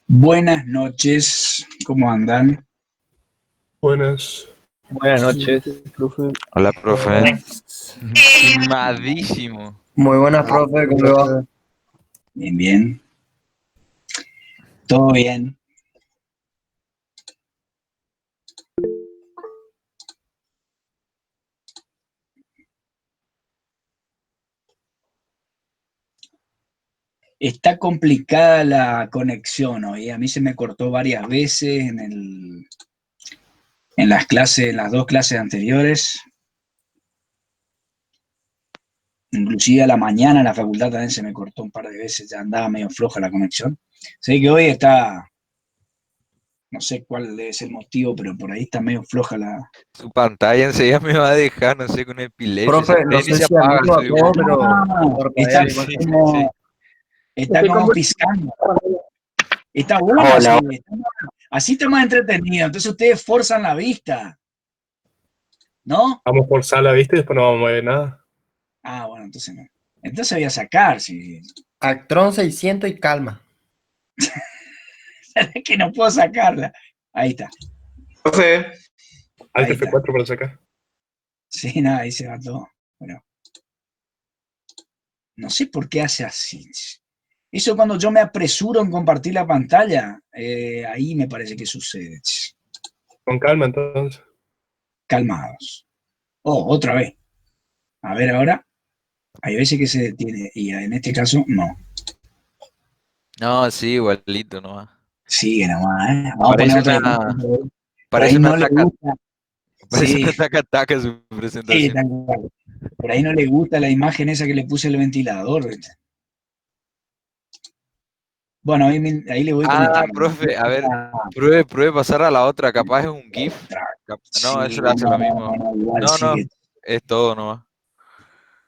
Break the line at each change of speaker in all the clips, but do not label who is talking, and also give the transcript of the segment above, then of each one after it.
Buenas noches, ¿cómo andan?
Buenas.
Buenas noches, profe.
Hola, profe.
Buenas.
Quemadísimo.
Muy buenas, profe, ¿cómo le va?
Bien, bien, todo bien. Está complicada la conexión hoy. A mí se me cortó varias veces en las clases, en las dos clases anteriores. Inclusive a la mañana en la facultad también se me cortó un par de veces, ya andaba medio floja la conexión. Sé que hoy está, no sé cuál es el motivo, pero por ahí está medio floja la...
Su pantalla enseguida me va a dejar, no sé, con epilepsia. Se
Profe, no
prende y
sé
se
si a mí
apaga.
me
Soy
bajó,
igual.
pero
Ah,
parpadea
está
la imagen.
Sí.
está como piscando. Está bueno
Hola.
así, así está más entretenido. Entonces ustedes forzan la vista, ¿no?
Vamos por sala, ¿viste? Después no vamos a ver nada.
Ah, bueno, entonces no. Entonces voy a sacar, si
Actron 600 y calma.
es que no puedo sacarla. Ahí está,
Profe.
Alt
ahí está.
F4 para sacar.
Sí, nada, ahí se va todo. Bueno, no sé por qué hace así. Eso cuando yo me apresuro en compartir la pantalla, ahí me parece que sucede.
Con calma, entonces.
Calmados. Oh, otra vez. A ver ahora. Hay veces que se detiene y en este caso no.
No, sí, igualito nomás.
Sigue nomás, ¿eh? Vamos a poner
Parece
otra.
una,
Por ahí
parece una
no le
taca,
gusta.
parece
Sí,
una taca su
sí,
presentación.
tal cual. Por ahí no le gusta la imagen esa que le puse el ventilador, ¿viste? Bueno, ahí le voy
Ah,
comentando.
profe, a ver, pruebe pasar a la otra, capaz es un GIF.
Otra.
No,
Sí,
eso le hace
no,
lo
no,
mismo.
no, igual
No, no,
sigue.
es todo nomás.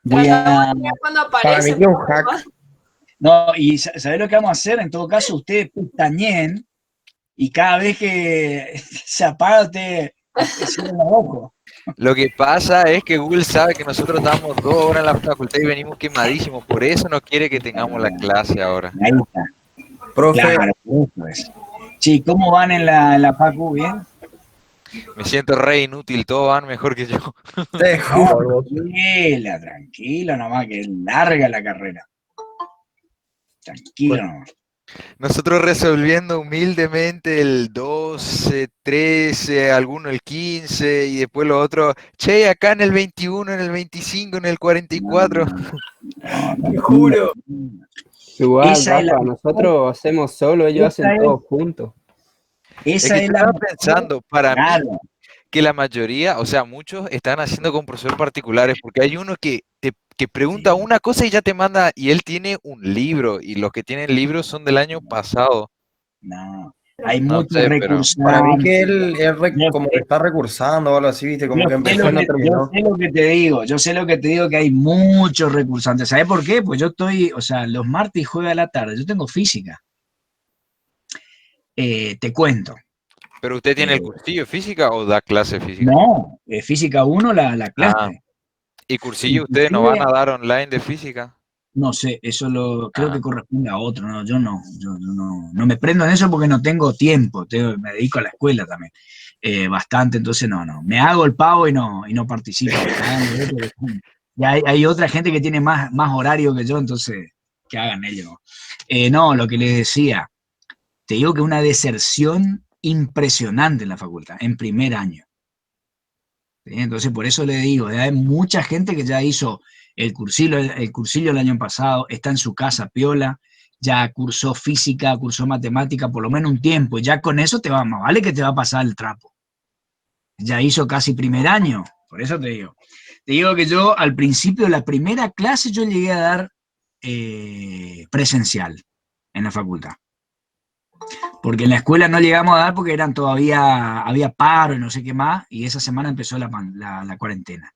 Voy a.
Cuando
Para mí
aparece,
que es un hack.
No, y ¿sabés lo que vamos a hacer? En todo caso, ustedes pestañeen y cada vez que se apaga, ustedes cierren los ojos.
Lo que pasa es que Google sabe que nosotros estamos 2 horas en la facultad y venimos quemadísimos, por eso no quiere que tengamos la clase ahora.
Ahí está.
Profe,
Claro, eso es. Sí, ¿cómo van en la Facu? ¿Bien?
Me siento re inútil, todos van mejor que yo.
te
No,
juro.
Por vos.
tranquila, tranquila nomás, que es larga la carrera. Tranquilo
Bueno,
nomás.
Nosotros resolviendo humildemente el 12, 13, alguno el 15 y después lo otro, che, acá en el 21, en el 25, en el
No,
44.
no,
Te
tranquilo,
juro.
tranquilo.
Igual,
Esa es la
Rafa,
mejor,
nosotros hacemos solo, ellos
esa
hacen
es,
todo juntos.
Es
esa
que
es
yo
la
estaba
mejor,
pensando, para mí,
claro,
que la mayoría, o sea, muchos están haciendo con profesores particulares, porque hay uno que pregunta
sí,
una cosa y ya te manda, y él tiene un libro, y los que tienen libros son del año pasado.
no, hay
No
muchos
sé, pero
Para mí que
recursantes.
él es
Yo
como que
sé,
está recursando o algo así, ¿viste? Como que empezó y no
yo
terminó.
sé lo que te digo, yo sé lo que te digo, que hay muchos recursantes. ¿Sabes por qué? Pues yo estoy, o sea, los martes y jueves a la tarde, yo tengo física. Te cuento.
¿Pero usted tiene el
Eh,
cursillo de física o da clase de física?
no, física uno la
Ah,
clase.
¿y cursillo ustedes no van
Inclusive,
a dar online de física?
no sé, eso creo
Ah,
que corresponde a otro, ¿no? Yo no me prendo en eso porque no tengo tiempo, me dedico a la escuela también, bastante, entonces no, me hago el pavo y no participo, que hagan los otros. Y hay otra gente que tiene más horario que yo, entonces que hagan ellos. No, lo que les decía, te digo que una deserción impresionante en la facultad, en primer año. ¿Sí? Entonces, por eso le digo, hay mucha gente que ya hizo el cursillo el año pasado, está en su casa piola, ya cursó física, cursó matemática, por lo menos un tiempo, y ya con eso te va, más vale que te va a pasar el trapo. Ya hizo casi primer año, por eso te digo. Te digo que yo al principio, la primera clase, yo llegué a dar presencial en la facultad. Porque en la escuela no llegamos a dar porque eran todavía, había paro y no sé qué más, y esa semana empezó la cuarentena.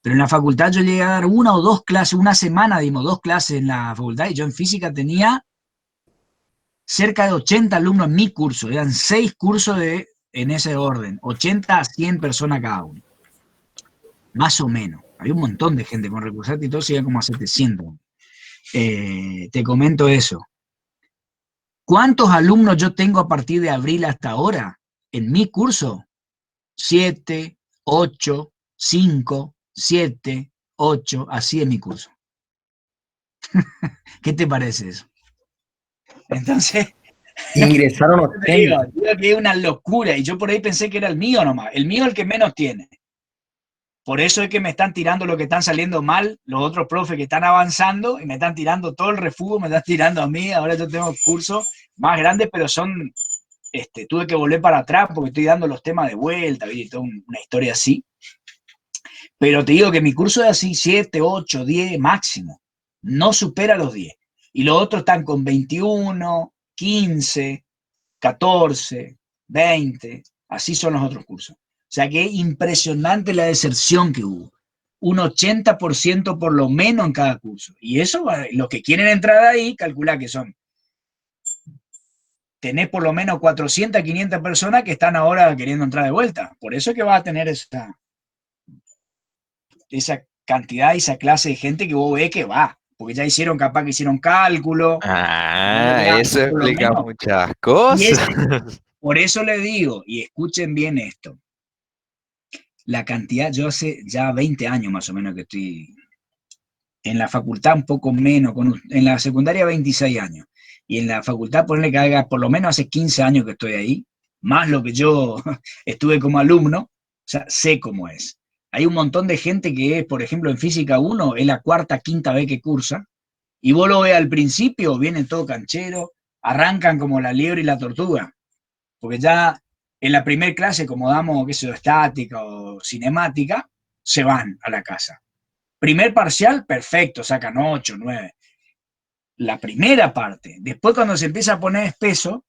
Pero en la facultad yo llegué a dar una o dos clases, una semana dimos dos clases en la facultad y yo en física tenía cerca de 80 alumnos en mi curso, eran 6 cursos en ese orden, 80 a 100 personas cada uno, más o menos. Había un montón de gente con recursante y todo, se iba como a 700. Te comento eso. ¿Cuántos alumnos yo tengo a partir de abril hasta ahora en mi curso? 7, 8, 5, 7, 8, así es mi curso. ¿Qué te parece eso? Entonces,
Ingresaron
digo
80.
que es una locura, y yo por ahí pensé que era el mío nomás. El mío es el que menos tiene. Por eso es que me están tirando lo que están saliendo mal, los otros profes que están avanzando, y me están tirando todo el refugio, me están tirando a mí. Ahora yo tengo cursos más grandes, pero son, tuve que volver para atrás porque estoy dando los temas de vuelta, ¿viste? Toda una historia así. Pero te digo que mi curso es así, 7, 8, 10 máximo. No supera los 10. Y los otros están con 21, 15, 14, 20. Así son los otros cursos. O sea que es impresionante la deserción que hubo. Un 80% por lo menos en cada curso. Y eso, los que quieren entrar ahí, calcula que son. Tenés por lo menos 400, 500 personas que están ahora queriendo entrar de vuelta. Por eso es que vas a tener esa cantidad, esa clase de gente que vos ves que va. Porque ya hicieron, capaz que hicieron cálculo.
Eso
Por lo
explica
menos.
muchas
Y
cosas.
por eso le digo, y escuchen bien esto, la cantidad, yo hace ya 20 años más o menos que estoy en la facultad, un poco menos, en la secundaria 26 años, y en la facultad ponerle que haga por lo menos hace 15 años que estoy ahí, más lo que yo estuve como alumno, o sea, sé cómo es. Hay un montón de gente que es, por ejemplo, en Física 1, es la cuarta, quinta vez que cursa, y vos lo ves al principio, vienen todo canchero, arrancan como la liebre y la tortuga, porque ya en la primera clase, como damos, qué sé yo, estática o cinemática, se van a la casa. Primer parcial, perfecto, sacan 8, 9. La primera parte. Después, cuando se empieza a poner espeso,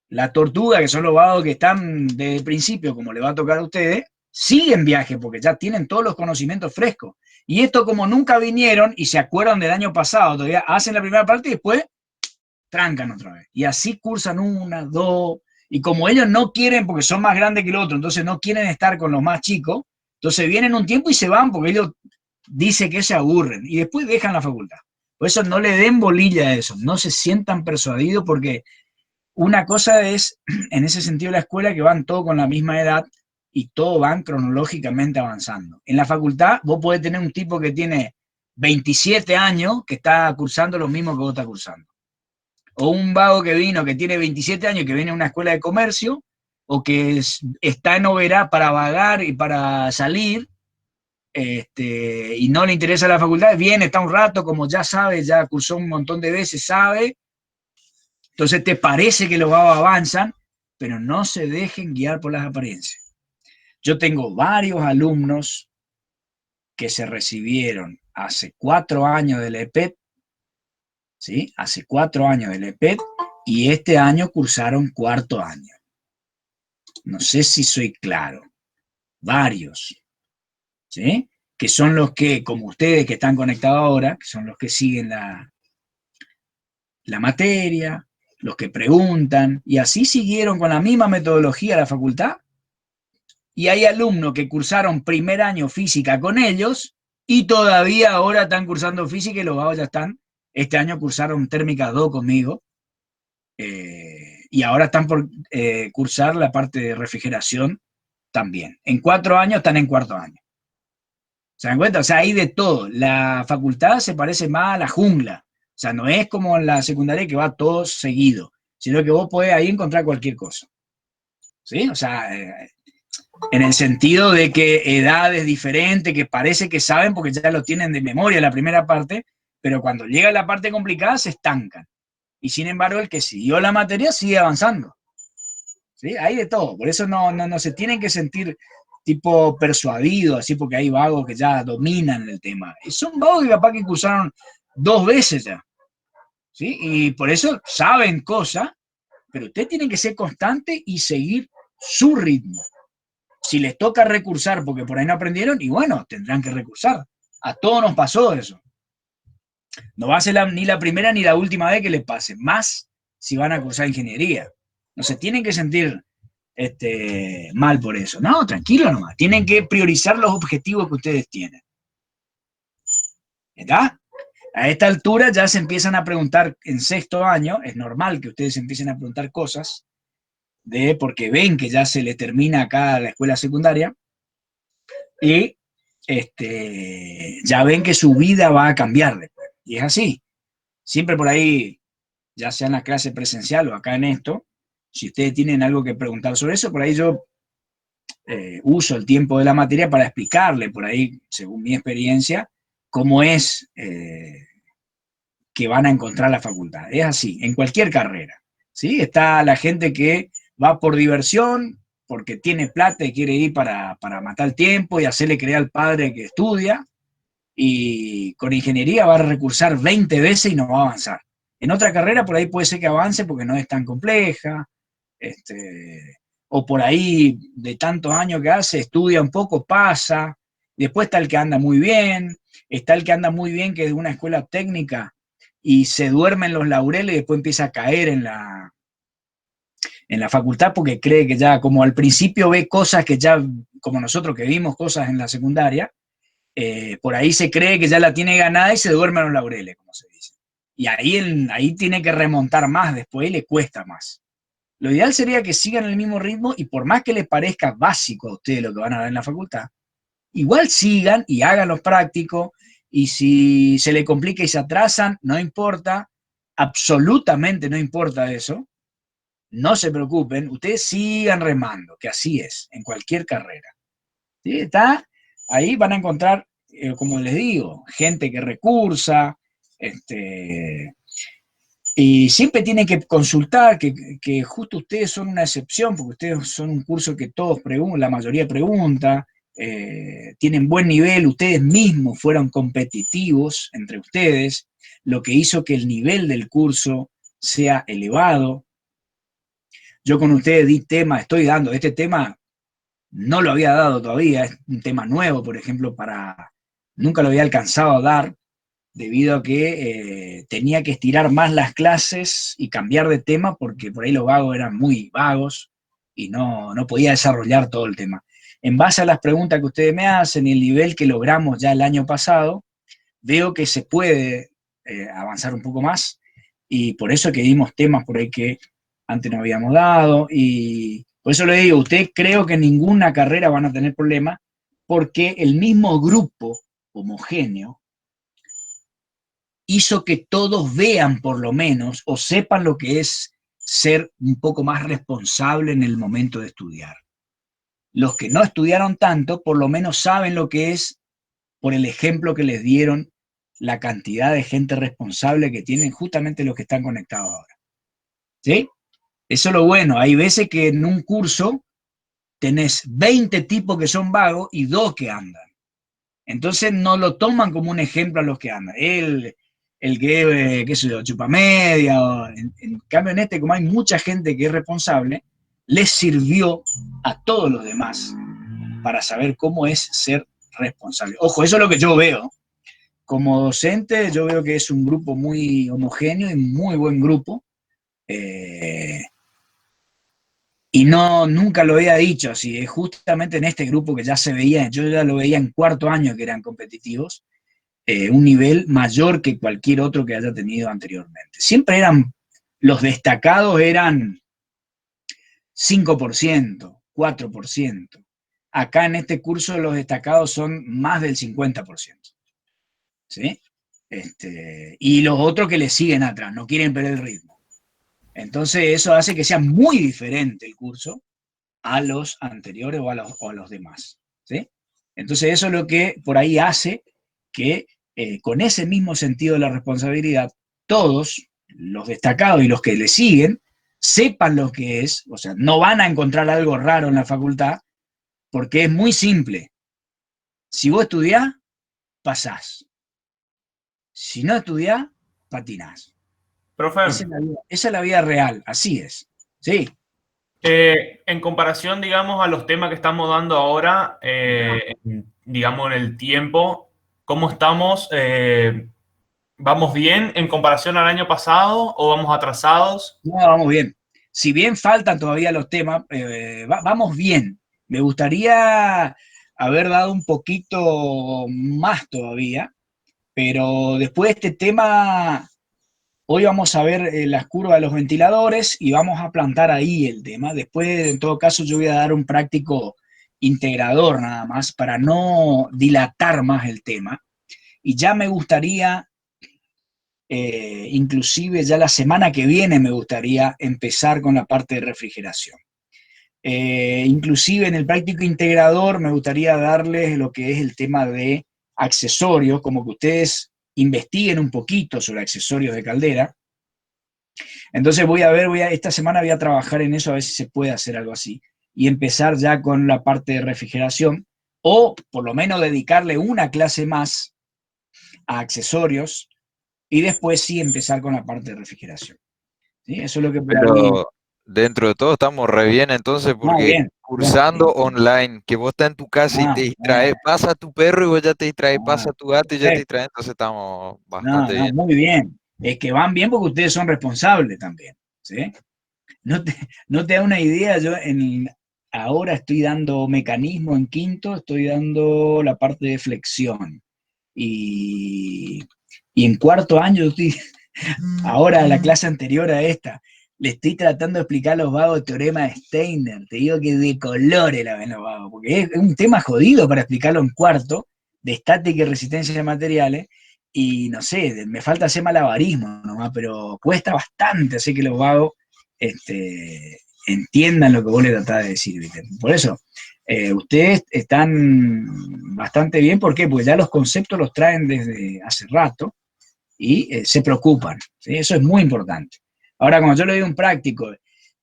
la tortuga, que son los vagos que están desde el principio, como le va a tocar a ustedes, siguen viaje porque ya tienen todos los conocimientos frescos. Y esto, como nunca vinieron y se acuerdan del año pasado, todavía hacen la primera parte y después trancan otra vez. Y así cursan una, dos, y como ellos no quieren, porque son más grandes que el otro, entonces no quieren estar con los más chicos, entonces vienen un tiempo y se van porque ellos dicen que se aburren y después dejan la facultad. Por eso no le den bolilla a eso, no se sientan persuadidos, porque una cosa es, en ese sentido, la escuela, que van todos con la misma edad y todos van cronológicamente avanzando. En la facultad vos podés tener un tipo que tiene 27 años que está cursando lo mismo que vos estás cursando. O un vago que vino, que tiene 27 años, que viene a una escuela de comercio, o que está en Oberá para vagar y para salir, y no le interesa la facultad, viene, está un rato, como ya sabe, ya cursó un montón de veces, sabe, entonces te parece que los vagos avanzan, pero no se dejen guiar por las apariencias. Yo tengo varios alumnos que se recibieron hace 4 años del EPET, ¿sí? Hace 4 años del EPET, y este año cursaron 4º año. No sé si soy claro. Varios, ¿sí? Que son los que, como ustedes que están conectados ahora, que son los que siguen la materia, los que preguntan, y así siguieron con la misma metodología la facultad. Y hay alumnos que cursaron primer año física con ellos y todavía ahora están cursando física, y los vagos ya están. Este año cursaron térmica 2 conmigo, y ahora están por cursar la parte de refrigeración también. En 4 años están en 4º año. ¿Se dan cuenta? O sea, hay de todo. La facultad se parece más a la jungla. O sea, no es como en la secundaria que va todo seguido, sino que vos podés ahí encontrar cualquier cosa. ¿Sí? O sea, en el sentido de que edades diferentes, que parece que saben porque ya lo tienen de memoria la primera parte, pero cuando llega la parte complicada se estancan. Y sin embargo, el que siguió la materia sigue avanzando. ¿Sí? Hay de todo. Por eso no se tienen que sentir tipo persuadidos, así, porque hay vagos que ya dominan el tema. Y son vagos que capaz que cursaron 2 veces ya. ¿Sí? Y por eso saben cosas, pero ustedes tienen que ser constantes y seguir su ritmo. Si les toca recursar porque por ahí no aprendieron, y bueno, tendrán que recursar. A todos nos pasó eso. No va a ser ni la primera ni la última vez que les pase, más si van a cursar ingeniería. No se tienen que sentir mal por eso. No, tranquilo nomás. Tienen que priorizar los objetivos que ustedes tienen. ¿Está? A esta altura ya se empiezan a preguntar en sexto año, es normal que ustedes empiecen a preguntar cosas, porque ven que ya se le termina acá la escuela secundaria, y ya ven que su vida va a cambiar después. Y es así. Siempre por ahí, ya sea en la clase presencial o acá en esto, si ustedes tienen algo que preguntar sobre eso, por ahí yo uso el tiempo de la materia para explicarle por ahí, según mi experiencia, cómo es que van a encontrar la facultad. Es así, en cualquier carrera. ¿Sí? Está la gente que va por diversión, porque tiene plata y quiere ir para matar el tiempo y hacerle creer al padre que estudia, y con ingeniería va a recursar 20 veces y no va a avanzar. En otra carrera por ahí puede ser que avance porque no es tan compleja, o por ahí de tantos años que hace, estudia un poco, pasa, después está el que anda muy bien, está el que anda muy bien que es de una escuela técnica y se duerme en los laureles y después empieza a caer en la facultad porque cree que ya, como al principio ve cosas que ya, como nosotros que vimos cosas en la secundaria, por ahí se cree que ya la tiene ganada y se duerme en los laureles, como se dice. Y ahí tiene que remontar más después y le cuesta más. Lo ideal sería que sigan el mismo ritmo y por más que les parezca básico a ustedes lo que van a ver en la facultad, igual sigan y hagan los prácticos, y si se le complica y se atrasan, no importa, absolutamente no importa eso, no se preocupen, ustedes sigan remando, que así es, en cualquier carrera. ¿Sí? Ahí van a encontrar, como les digo, gente que recursa, y siempre tienen que consultar, que justo ustedes son una excepción, porque ustedes son un curso que todos preguntan, la mayoría pregunta, tienen buen nivel, ustedes mismos fueron competitivos entre ustedes, lo que hizo que el nivel del curso sea elevado. Yo con ustedes di tema, estoy dando, este tema no lo había dado todavía, es un tema nuevo, por ejemplo, nunca lo había alcanzado a dar, debido a que tenía que estirar más las clases y cambiar de tema, porque por ahí los vagos eran muy vagos y no podía desarrollar todo el tema. En base a las preguntas que ustedes me hacen y el nivel que logramos ya el año pasado, veo que se puede avanzar un poco más, y por eso que dimos temas por ahí que antes no habíamos dado, y por eso le digo, usted creo que en ninguna carrera van a tener problema, porque el mismo grupo homogéneo hizo que todos vean por lo menos, o sepan lo que es ser un poco más responsable en el momento de estudiar. Los que no estudiaron tanto, por lo menos saben lo que es, por el ejemplo que les dieron, la cantidad de gente responsable que tienen justamente los que están conectados ahora. ¿Sí? Eso es lo bueno. Hay veces que en un curso tenés 20 tipos que son vagos y 2 que andan. Entonces no lo toman como un ejemplo a los que andan. El que, qué sé yo, chupa media. En cambio en este, como hay mucha gente que es responsable, les sirvió a todos los demás para saber cómo es ser responsable. Ojo, eso es lo que yo veo. Como docente, yo veo que es un grupo muy homogéneo y muy buen grupo. Y nunca lo había dicho así, es justamente en este grupo que ya se veía, yo ya lo veía en cuarto año que eran competitivos, un nivel mayor que cualquier otro que haya tenido anteriormente. Siempre los destacados eran 5%, 4%. Acá en este curso los destacados son más del 50%. ¿Sí? Y los otros que le siguen atrás, no quieren perder el ritmo. Entonces eso hace que sea muy diferente el curso a los anteriores o a los demás. ¿Sí? Entonces eso es lo que por ahí hace que con ese mismo sentido de la responsabilidad, todos los destacados y los que le siguen sepan lo que es, o sea, no van a encontrar algo raro en la facultad, porque es muy simple. Si vos estudiás, pasás. Si no estudiás, patinás.
Profe,
Esa es la vida real, así es. Sí.
en comparación, digamos, a los temas que estamos dando ahora, digamos, en el tiempo, ¿cómo estamos? ¿Vamos bien en comparación al año pasado o vamos atrasados?
No, vamos bien. Si bien faltan todavía los temas, vamos bien. Me gustaría haber dado un poquito más todavía, Pero después de este tema, hoy vamos a ver las curvas de los ventiladores y vamos a plantar ahí el tema. Después, en todo caso, yo voy a dar un práctico integrador nada más para no dilatar más el tema. Y ya me gustaría, inclusive ya la semana que viene me gustaría empezar con la parte de refrigeración. Inclusive en el práctico integrador me gustaría darles lo que es el tema de accesorios, como que ustedes investiguen un poquito sobre accesorios de caldera. Entonces esta semana voy a trabajar en eso, a ver si se puede hacer algo así, y empezar ya con la parte de refrigeración, o por lo menos dedicarle una clase más a accesorios, y después sí empezar con la parte de refrigeración. ¿Sí? Eso es lo que para mí...
Pero dentro de todo estamos re bien entonces,
No,
porque
bien,
cursando
bien.
online, que vos estás en tu casa y te distraes, pasa tu perro y vos ya te distraes, pasa tu gato y ya te distraes, entonces estamos bastante bien.
muy bien. Es que van bien porque ustedes son responsables también. ¿Sí? No te da una idea, ahora estoy dando mecanismo en quinto, estoy dando la parte de flexión. Y en cuarto año, ahora la clase anterior a esta, le estoy tratando de explicar a los vagos el teorema de Steiner. Te digo que de colores la ven los vagos, porque es un tema jodido para explicarlo en cuarto, de estática y resistencia de materiales, y no sé, me falta hacer malabarismo nomás, pero cuesta bastante hacer que los vagos entiendan lo que vos le tratás de decir, ¿viste? Por eso, ustedes están bastante bien, ¿por qué? Porque ya los conceptos los traen desde hace rato y se preocupan, ¿sí? Eso es muy importante. Ahora, cuando yo le doy un práctico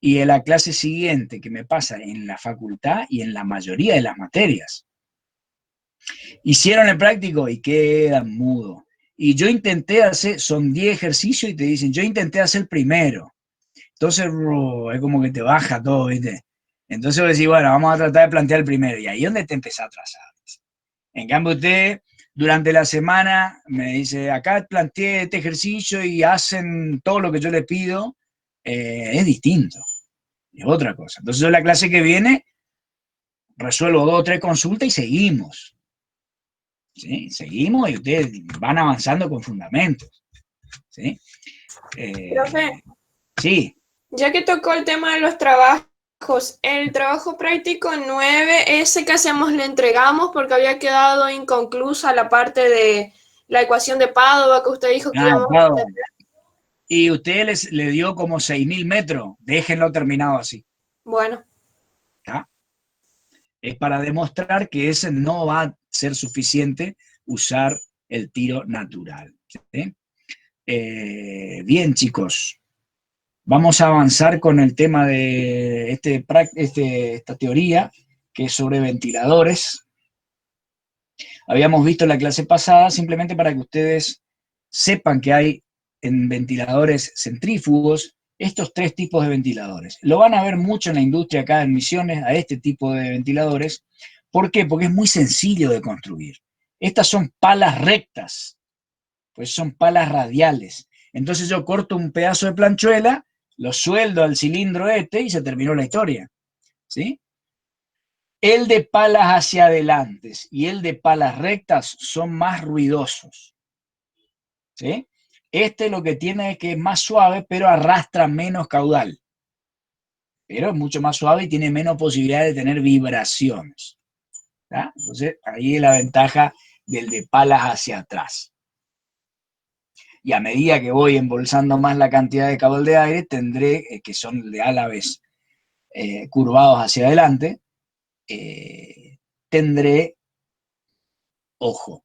y en la clase siguiente, que me pasa en la facultad y en la mayoría de las materias, hicieron el práctico y quedan mudos. Y yo intenté hacer, son 10 ejercicios y te dicen, yo intenté hacer el primero. Entonces, es como que te baja todo, ¿viste? Entonces vos decís, bueno, vamos a tratar de plantear el primero. Y ahí es donde te empezás a atrasar. En cambio, usted, durante la semana, me dice, acá planteé este ejercicio y hacen todo lo que yo les pido, es distinto. Es otra cosa. Entonces, yo la clase que viene, resuelvo 2 o 3 consultas y seguimos. ¿Sí? Seguimos y ustedes van avanzando con fundamentos. ¿Sí?
Profe,
Sí.
ya que tocó el tema de los trabajos, el trabajo práctico 9, ese que hacemos le entregamos porque había quedado inconclusa la parte de la ecuación de Padova que usted dijo que íbamos a hacer.
Y usted le dio como 6.000 metros, déjenlo terminado así.
Bueno.
¿Está? Es para demostrar que ese no va a ser suficiente usar el tiro natural. ¿Sí? Bien, chicos. Vamos a avanzar con el tema de esta teoría, que es sobre ventiladores. Habíamos visto en la clase pasada, simplemente para que ustedes sepan que hay en ventiladores centrífugos estos 3 tipos de ventiladores. Lo van a ver mucho en la industria acá en Misiones, a este tipo de ventiladores. ¿Por qué? Porque es muy sencillo de construir. Estas son palas rectas, pues son palas radiales. Entonces yo corto un pedazo de planchuela, lo sueldo al cilindro y se terminó la historia. ¿Sí? El de palas hacia adelante y el de palas rectas son más ruidosos. ¿Sí? Este lo que tiene es que es más suave, pero arrastra menos caudal. Pero es mucho más suave y tiene menos posibilidad de tener vibraciones. ¿Tá? Entonces, ahí es la ventaja del de palas hacia atrás. Y a medida que voy embolsando más la cantidad de caudal de aire, tendré, que son de álabes curvados hacia adelante, tendré, ojo,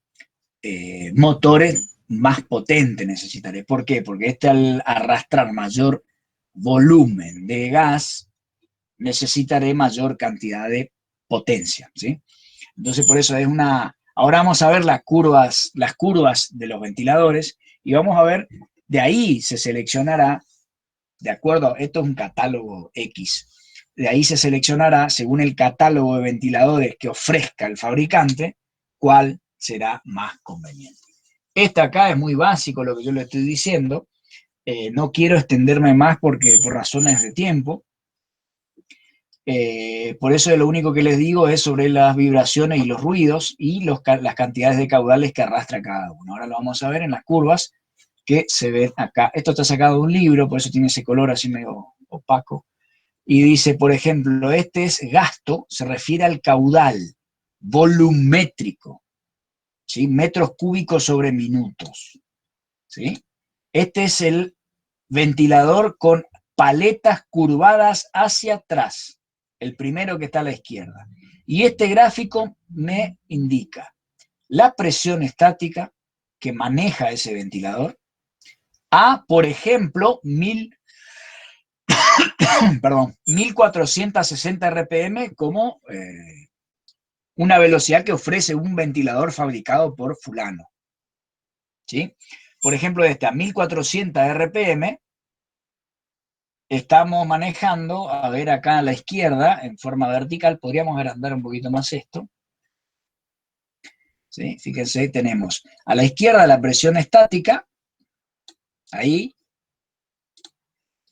motores más potentes necesitaré. ¿Por qué? Porque al arrastrar mayor volumen de gas, necesitaré mayor cantidad de potencia, ¿sí? Entonces, por eso es una... Ahora vamos a ver las curvas de los ventiladores y vamos a ver, de ahí se seleccionará, de acuerdo, esto es un catálogo X, de ahí se seleccionará, según el catálogo de ventiladores que ofrezca el fabricante, cuál será más conveniente. Esta acá es muy básico lo que yo le estoy diciendo, no quiero extenderme más porque por razones de tiempo. Por eso lo único que les digo es sobre las vibraciones y los ruidos y las cantidades de caudales que arrastra cada uno. Ahora lo vamos a ver en las curvas que se ven acá. Esto está sacado de un libro, por eso tiene ese color así medio opaco. Y dice, por ejemplo, este es gasto, se refiere al caudal volumétrico, ¿sí? Metros cúbicos sobre minutos, ¿sí? Este es el ventilador con paletas curvadas hacia atrás, el primero que está a la izquierda. Y este gráfico me indica la presión estática que maneja ese ventilador a, por ejemplo, 1460 RPM como una velocidad que ofrece un ventilador fabricado por fulano, ¿sí? Por ejemplo, a 1400 RPM estamos manejando, a ver acá a la izquierda, en forma vertical, podríamos agrandar un poquito más esto, ¿sí? Fíjense, tenemos a la izquierda la presión estática, ahí,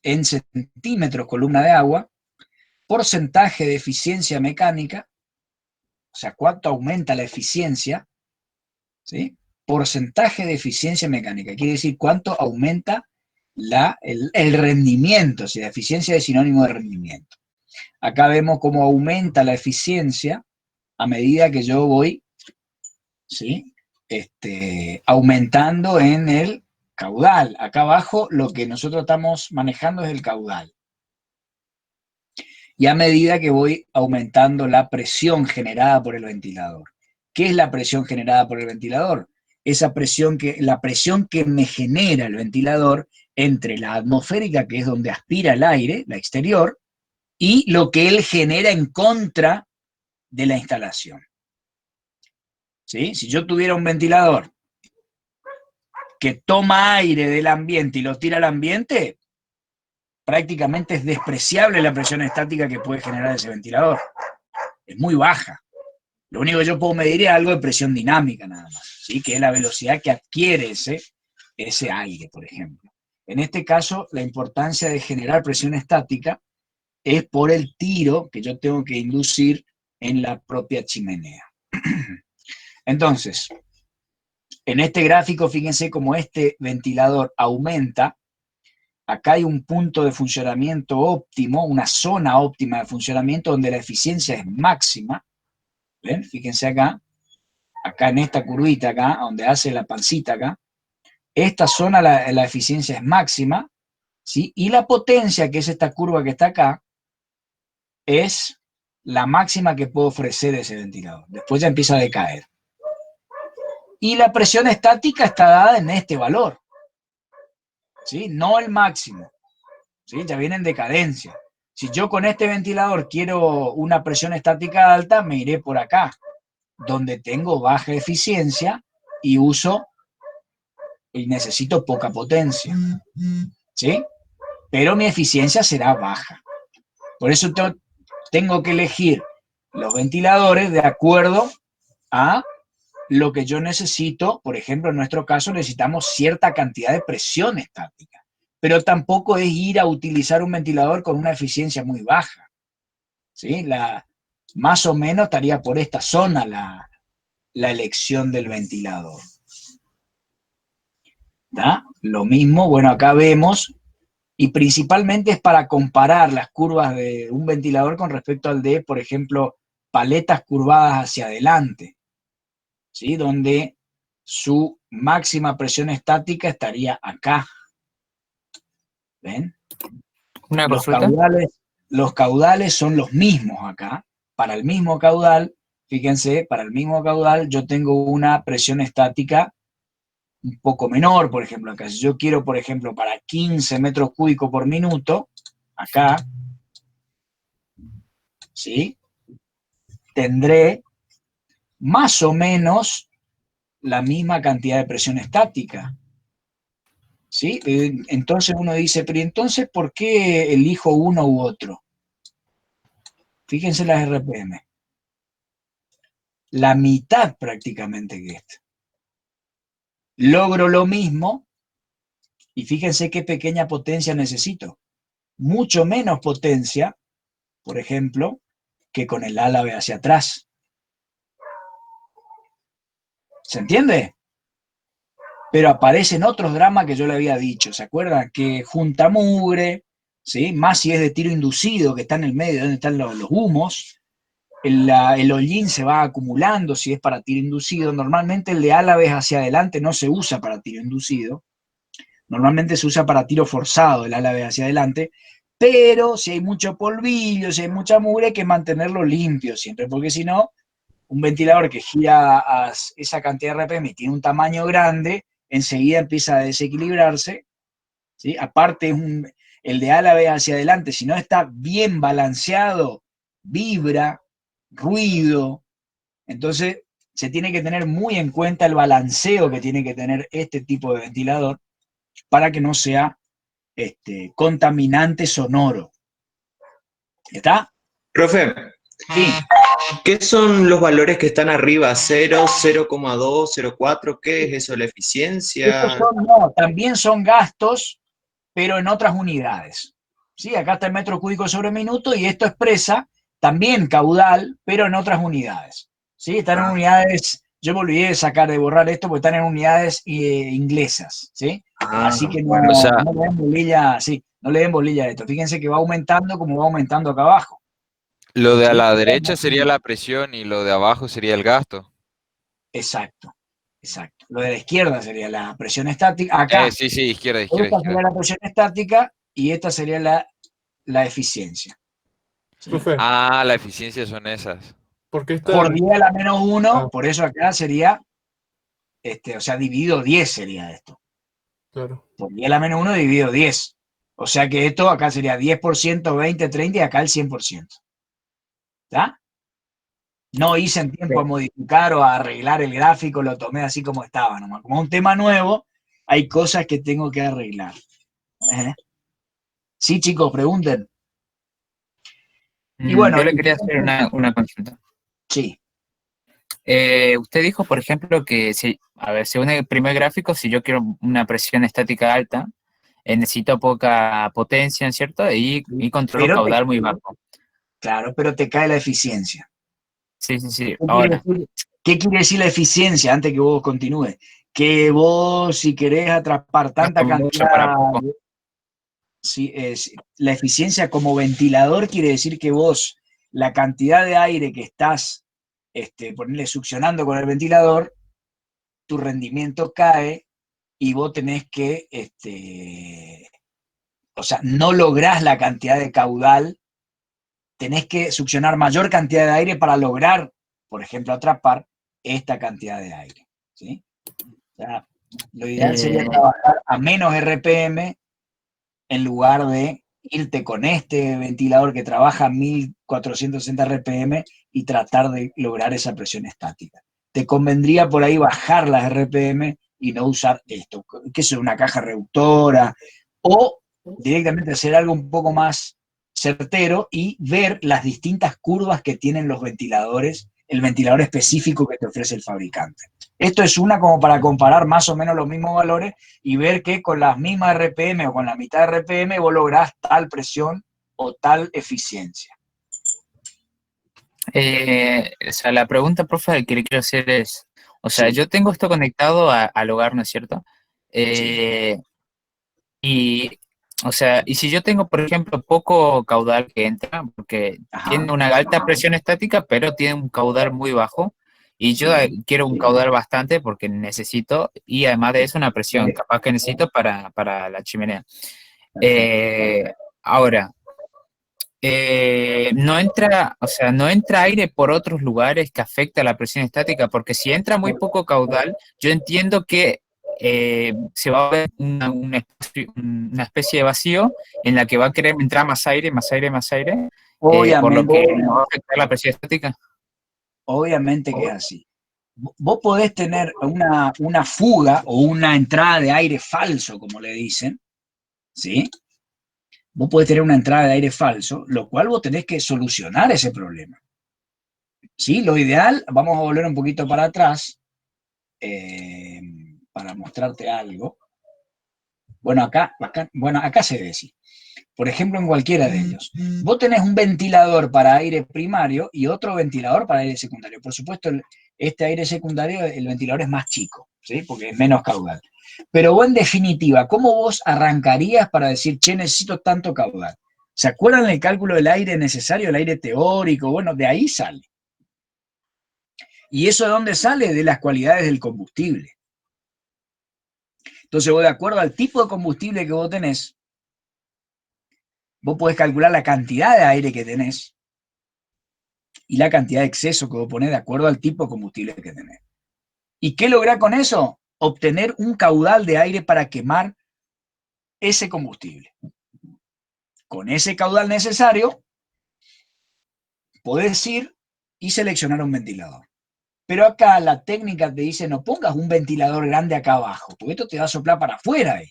en centímetros columna de agua, porcentaje de eficiencia mecánica, o sea, cuánto aumenta la eficiencia, ¿sí? Porcentaje de eficiencia mecánica, quiere decir cuánto aumenta el rendimiento, o sea, la eficiencia es sinónimo de rendimiento. Acá vemos cómo aumenta la eficiencia a medida que yo voy, ¿sí? Aumentando en el caudal. Acá abajo lo que nosotros estamos manejando es el caudal. Y a medida que voy aumentando la presión generada por el ventilador. ¿Qué es la presión generada por el ventilador? La presión que me genera el ventilador entre la atmosférica, que es donde aspira el aire, la exterior, y lo que él genera en contra de la instalación. ¿Sí? Si yo tuviera un ventilador que toma aire del ambiente y lo tira al ambiente, prácticamente es despreciable la presión estática que puede generar ese ventilador. Es muy baja. Lo único que yo puedo medir es algo de presión dinámica nada más, ¿sí? Que es la velocidad que adquiere ese aire, por ejemplo. En este caso, la importancia de generar presión estática es por el tiro que yo tengo que inducir en la propia chimenea. Entonces, en este gráfico, fíjense cómo este ventilador aumenta. Acá hay un punto de funcionamiento óptimo, una zona óptima de funcionamiento donde la eficiencia es máxima. ¿Ven? Fíjense acá en esta curvita acá, donde hace la pancita acá. Esta zona la eficiencia es máxima, ¿sí? Y la potencia, que es esta curva que está acá, es la máxima que puede ofrecer ese ventilador. Después ya empieza a decaer. Y la presión estática está dada en este valor, ¿sí? No el máximo, ¿sí? Ya viene en decadencia. Si yo con este ventilador quiero una presión estática alta, me iré por acá, donde tengo baja eficiencia y necesito poca potencia, ¿sí? Pero mi eficiencia será baja. Por eso tengo que elegir los ventiladores de acuerdo a lo que yo necesito. Por ejemplo, en nuestro caso necesitamos cierta cantidad de presión estática, pero tampoco es ir a utilizar un ventilador con una eficiencia muy baja, ¿sí? Más o menos estaría por esta zona la elección del ventilador. ¿Da? Lo mismo, bueno, acá vemos, y principalmente es para comparar las curvas de un ventilador con respecto al de, por ejemplo, paletas curvadas hacia adelante, ¿sí? Donde su máxima presión estática estaría acá. ¿Ven?
Una consulta.
Los caudales son los mismos acá. Para el mismo caudal, fíjense, para el mismo caudal yo tengo una presión estática un poco menor, por ejemplo, acá. Si yo quiero, por ejemplo, para 15 metros cúbicos por minuto, acá, ¿sí? Tendré más o menos la misma cantidad de presión estática, ¿sí? Entonces uno dice, pero entonces, ¿por qué elijo uno u otro? Fíjense las RPM. La mitad prácticamente que esto. Logro lo mismo y fíjense qué pequeña potencia necesito. Mucho menos potencia por ejemplo, que con el álave hacia atrás. ¿Se entiende? Pero aparecen otros dramas que yo le había dicho, ¿se acuerdan? Que junta mugre, ¿sí? Más si es de tiro inducido, que está en el medio, donde están los humos, el hollín se va acumulando si es para tiro inducido. Normalmente el de álaves hacia adelante no se usa para tiro inducido, normalmente se usa para tiro forzado el álave hacia adelante, pero si hay mucho polvillo, si hay mucha mugre, hay que mantenerlo limpio siempre, porque si no, un ventilador que gira a esa cantidad de RPM y tiene un tamaño grande, enseguida empieza a desequilibrarse, ¿sí? Aparte, el de álave hacia adelante, si no está bien balanceado, vibra, ruido. Entonces, se tiene que tener muy en cuenta el balanceo que tiene que tener este tipo de ventilador para que no sea contaminante sonoro. ¿Está?
Profe,
Sí.
¿qué son los valores que están arriba? ¿0, 0,2, 0,4? ¿Qué es eso? ¿La eficiencia?
No, también son gastos, pero en otras unidades. ¿Sí? Acá está el metro cúbico sobre minuto y esto expresa también caudal, pero en otras unidades. ¿Sí? Están en unidades, yo me olvidé de borrar esto porque están en unidades inglesas. ¿Sí? Así que no,
o sea,
no le den bolilla, sí, no le den bolilla a esto. Fíjense que va aumentando como va aumentando acá abajo.
lo de a
¿Sí?
la derecha sería la presión y lo de abajo sería el gasto.
Exacto, exacto. Lo de la izquierda sería la presión estática. Acá,
Sí, izquierda,
esta sería
izquierda.
la presión estática y esta sería la eficiencia. ¿Sí?
Profe,
Ah, la eficiencia son esas.
¿por qué
Por
están?
10 a la menos 1,
Ah.
por eso acá sería, o sea, dividido 10 sería esto.
Claro.
Por 10 a la menos 1 dividido 10. O sea que esto acá sería 10%, 20, 30 y acá el 100%. ¿Está? No hice en tiempo a modificar o a arreglar el gráfico, lo tomé así como estaba nomás. Como es un tema nuevo, hay cosas que tengo que arreglar. Sí, chicos, pregunten. Y bueno,
Yo le quería hacer una consulta.
sí.
Usted dijo, por ejemplo, que a ver, según el primer gráfico, si yo quiero una presión estática alta, necesito poca potencia, ¿cierto? Y controlo
Pero
caudal muy bajo.
Claro, pero te cae la eficiencia.
Sí. Ahora,
¿Qué quiere decir la eficiencia antes que vos continúes? Que vos, si querés atrapar tanta
gasto mucho para
cantidad,
poco.
la eficiencia como ventilador quiere decir que vos, la cantidad de aire que estás, ponerle succionando con el ventilador, tu rendimiento cae y vos tenés que, o sea, no lográs la cantidad de caudal, tenés que succionar mayor cantidad de aire para lograr, por ejemplo, atrapar esta cantidad de aire. ¿Sí? O sea, lo ideal sería trabajar a menos RPM en lugar de irte con este ventilador que trabaja a 1460 RPM y tratar de lograr esa presión estática. Te convendría por ahí bajar las RPM y no usar esto, que es una caja reductora, o directamente hacer algo un poco más certero y ver las distintas curvas que tienen los ventiladores, el ventilador específico que te ofrece el fabricante. Esto es una como para comparar más o menos los mismos valores y ver que con las mismas RPM o con la mitad de RPM vos lográs tal presión o tal eficiencia.
O sea, la pregunta, profe, que le quiero hacer es, o sea,
Sí.
yo tengo esto conectado al hogar, ¿no es cierto?
Sí.
Y, o sea, y si yo tengo, por ejemplo, poco caudal que entra, porque tiene una alta presión estática, pero tiene un caudal muy bajo, y yo quiero un caudal bastante porque necesito, y además de eso una presión, capaz que necesito para la chimenea. Ahora, no entra, o sea, no entra aire por otros lugares que afecta la presión estática, porque si entra muy poco caudal, yo entiendo que se va a ver una especie de vacío en la que va a querer entrar más aire, por lo que no va a afectar la presión estática.
Obviamente que es así. Vos podés tener una fuga o una entrada de aire falso, como le dicen, ¿sí? Vos podés tener una entrada de aire falso, lo cual vos tenés que solucionar ese problema. ¿Sí? Lo ideal, vamos a volver un poquito para atrás, para mostrarte algo. Bueno, acá se ve, sí. por ejemplo, en cualquiera de ellos. Vos tenés un ventilador para aire primario y otro ventilador para aire secundario. Por supuesto, este aire secundario, el ventilador es más chico, ¿sí? Porque es menos caudal. Pero vos, en definitiva, ¿cómo vos arrancarías para decir, che, necesito tanto caudal? ¿Se acuerdan el cálculo del aire necesario, el aire teórico? Bueno, de ahí sale. ¿Y eso de dónde sale? De las cualidades del combustible. Entonces vos, de acuerdo al tipo de combustible que vos tenés, vos podés calcular la cantidad de aire que tenés y la cantidad de exceso que vos ponés de acuerdo al tipo de combustible que tenés. ¿Y qué lográs con eso? Obtener un caudal de aire para quemar ese combustible. Con ese caudal necesario, podés ir y seleccionar un ventilador. Pero acá la técnica te dice, no pongas un ventilador grande acá abajo, porque esto te va a soplar para afuera.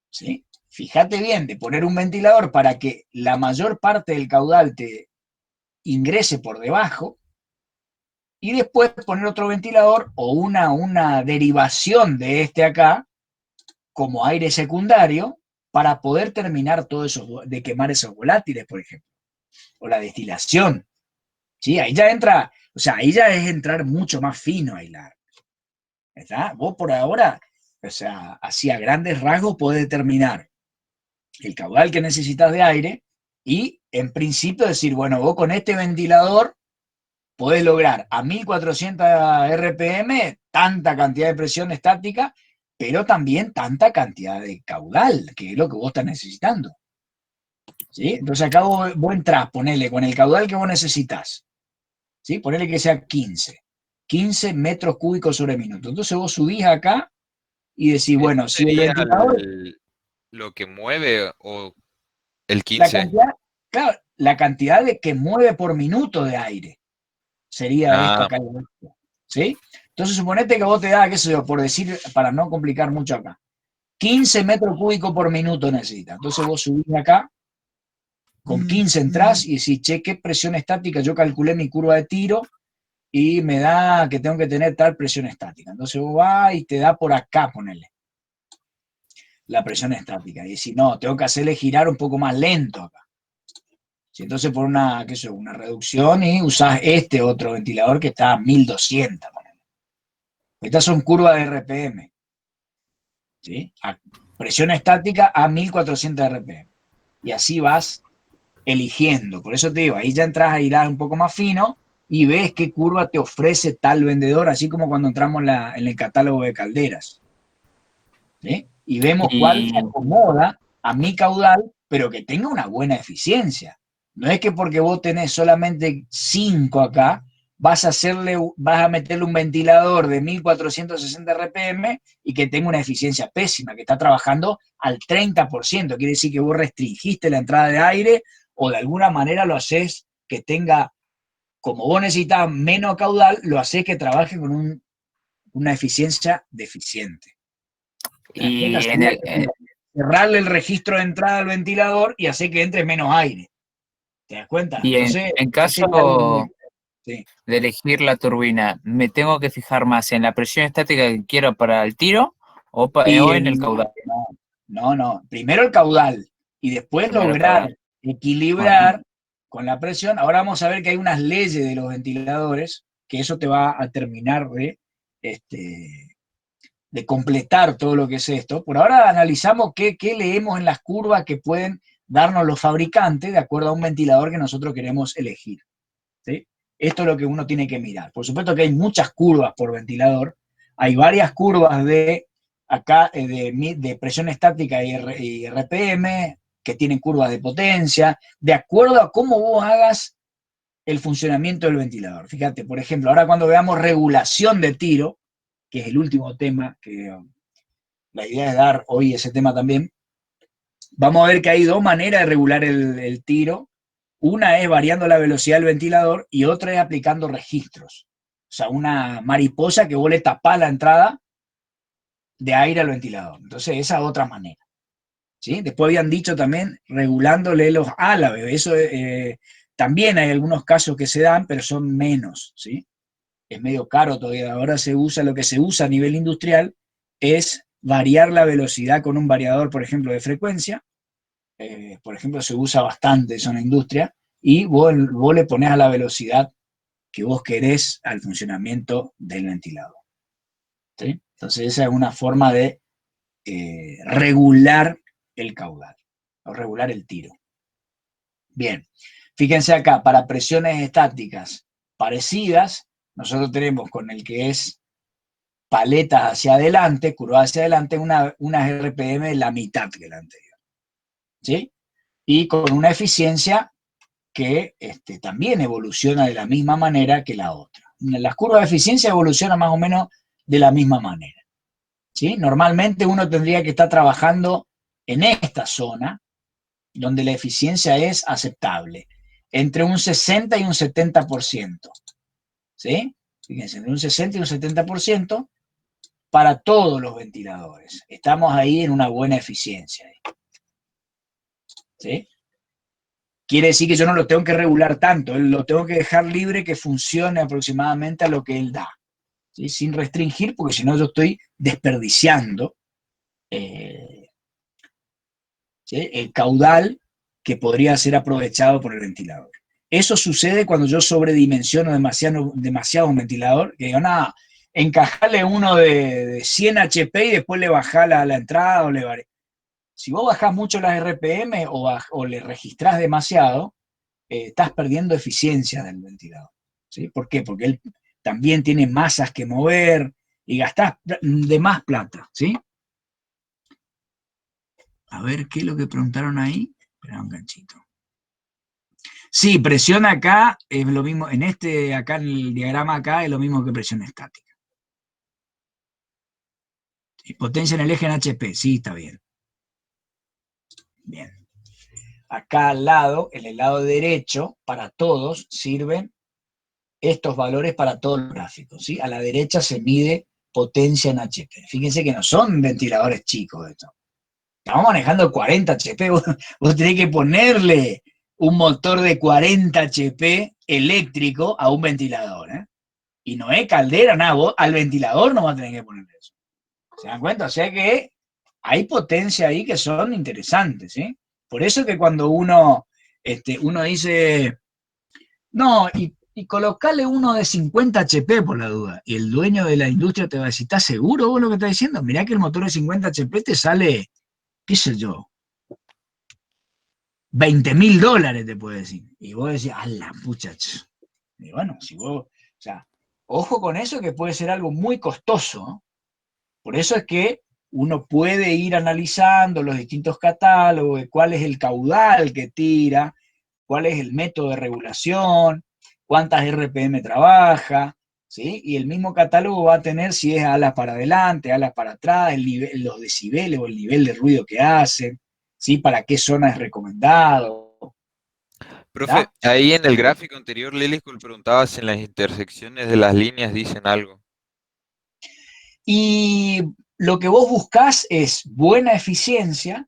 ¿Sí? Fíjate bien de poner un ventilador para que la mayor parte del caudal te ingrese por debajo y después poner otro ventilador o una derivación de este acá como aire secundario para poder terminar todo eso, de quemar esos volátiles, por ejemplo, o la destilación. ¿Sí? Ahí ya entra, o sea, ahí ya es entrar mucho más fino a hilar. ¿Está? Vos por ahora, o sea, así a grandes rasgos podés determinar el caudal que necesitas de aire y en principio decir, bueno, vos con este ventilador podés lograr a 1400 RPM tanta cantidad de presión estática, pero también tanta cantidad de caudal, que es lo que vos estás necesitando. ¿Sí? Entonces acá vos entrás, ponele con el caudal que vos necesitas, ¿sí? Ponele que sea 15 metros cúbicos sobre minuto. Entonces vos subís acá y decís, bueno, si el
¿Sería
ventilador...
lo que mueve o el
La
15?
cantidad, claro, la cantidad de que mueve por minuto de aire sería esto acá. ¿Sí? Entonces suponete que vos te da, qué sé yo, por decir, para no complicar mucho acá, 15 metros cúbicos por minuto necesita. Entonces vos subís acá, con 15 entrás y decís, che, ¿qué presión estática? Yo calculé mi curva de tiro y me da que tengo que tener tal presión estática. Entonces vos vas y te da por acá, ponele la presión estática. Y decís, no, tengo que hacerle girar un poco más lento acá. ¿Sí? Entonces por una reducción y usás este otro ventilador que está a 1200. Ponele. Estas son curvas de RPM. ¿Sí? A presión estática a 1400 RPM. Y así vas eligiendo. Por eso te digo, ahí ya entras a hilar un poco más fino y ves qué curva te ofrece tal vendedor, así como cuando entramos en el catálogo de calderas. ¿Sí? Y vemos cuál se acomoda a mi caudal, pero que tenga una buena eficiencia. No es que porque vos tenés solamente 5 acá, vas a meterle un ventilador de 1460 RPM y que tenga una eficiencia pésima, que está trabajando al 30%. Quiere decir que vos restringiste la entrada de aire o de alguna manera lo haces que tenga, como vos necesitas menos caudal, lo haces que trabaje con una eficiencia deficiente.
Y
cerrarle el registro de entrada al ventilador y hacer que entre menos aire. ¿Te das cuenta?
Y
entonces,
en caso de elegir la turbina, ¿me tengo que fijar más en la presión estática que quiero para el tiro o en el caudal?
No. Primero el caudal y después
Primero
lograr equilibrar con la presión. Ahora vamos a ver que hay unas leyes de los ventiladores que eso te va a terminar de completar todo lo que es esto. Por ahora analizamos qué leemos en las curvas que pueden darnos los fabricantes de acuerdo a un ventilador que nosotros queremos elegir. ¿Sí? Esto es lo que uno tiene que mirar. Por supuesto que hay muchas curvas por ventilador. Hay varias curvas de presión estática y RPM, que tienen curvas de potencia, de acuerdo a cómo vos hagas el funcionamiento del ventilador. Fíjate, por ejemplo, ahora cuando veamos regulación de tiro, que es el último tema, que la idea es dar hoy ese tema también, vamos a ver que hay dos maneras de regular el tiro. Una es variando la velocidad del ventilador y otra es aplicando registros. O sea, una mariposa que vos le tapás la entrada de aire al ventilador. Entonces, esa es otra manera. ¿Sí? Después habían dicho también regulándole los álabes. Eso también hay algunos casos que se dan, pero son menos. ¿Sí? Es medio caro todavía. Ahora lo que se usa a nivel industrial es variar la velocidad con un variador, por ejemplo, de frecuencia, por ejemplo, se usa bastante eso en la industria, y vos le ponés a la velocidad que vos querés al funcionamiento del ventilador. ¿Sí? Entonces esa es una forma de regular el caudal, o regular el tiro. Bien, fíjense acá, para presiones estáticas parecidas, nosotros tenemos con el que es paletas hacia adelante, curvadas hacia adelante, unas RPM de la mitad que la anterior. ¿Sí? Y con una eficiencia que también evoluciona de la misma manera que la otra. Las curvas de eficiencia evolucionan más o menos de la misma manera. ¿Sí? Normalmente uno tendría que estar trabajando en esta zona, donde la eficiencia es aceptable, entre un 60 y un 70%. ¿Sí? Fíjense, entre un 60 y un 70% para todos los ventiladores. Estamos ahí en una buena eficiencia. ¿Sí? Quiere decir que yo no lo tengo que regular tanto, lo tengo que dejar libre que funcione aproximadamente a lo que él da, ¿sí? Sin restringir, porque si no yo estoy desperdiciando ¿sí? El caudal que podría ser aprovechado por el ventilador. Eso sucede cuando yo sobredimensiono demasiado un ventilador, que digo, nada, encajarle uno de 100 HP y después le bajá la entrada o le varía. Si vos bajás mucho las RPM o le registrás demasiado, estás perdiendo eficiencia del ventilador. ¿Sí? ¿Por qué? Porque él también tiene masas que mover y gastás de más plata. ¿Sí? A ver, ¿qué es lo que preguntaron ahí? Espera un ganchito. Sí, presión acá es lo mismo, acá en el diagrama acá es lo mismo que presión estática. Y potencia en el eje en HP, sí, está bien. Bien. Acá al lado, en el lado derecho, para todos, sirven estos valores para todos los gráficos, ¿sí? A la derecha se mide potencia en HP. Fíjense que no son ventiladores chicos esto. Estamos manejando 40 HP, vos tenés que ponerle un motor de 40 HP eléctrico a un ventilador, ¿eh? Y no es caldera, nada, vos al ventilador no vas a tener que ponerle eso. ¿Se dan cuenta? O sea que hay potencia ahí que son interesantes, ¿sí? Por eso que cuando uno dice, no, y colocarle uno de 50 HP por la duda, y el dueño de la industria te va a decir, ¿estás seguro vos lo que estás diciendo? Mirá que el motor de 50 HP te sale, qué sé yo, $20.000 te puede decir. Y vos decís, ¡ala, muchacho! Y bueno, si vos, o sea, ojo con eso que puede ser algo muy costoso, ¿no? Por eso es que uno puede ir analizando los distintos catálogos, de cuál es el caudal que tira, cuál es el método de regulación, cuántas RPM trabaja, ¿sí? Y el mismo catálogo va a tener si es alas para adelante, alas para atrás, los decibeles o el nivel de ruido que hace, ¿sí? Para qué zona es recomendado.
Profe, ahí en el gráfico anterior, Liliscul preguntaba si en las intersecciones de las líneas dicen algo.
Y lo que vos buscás es buena eficiencia,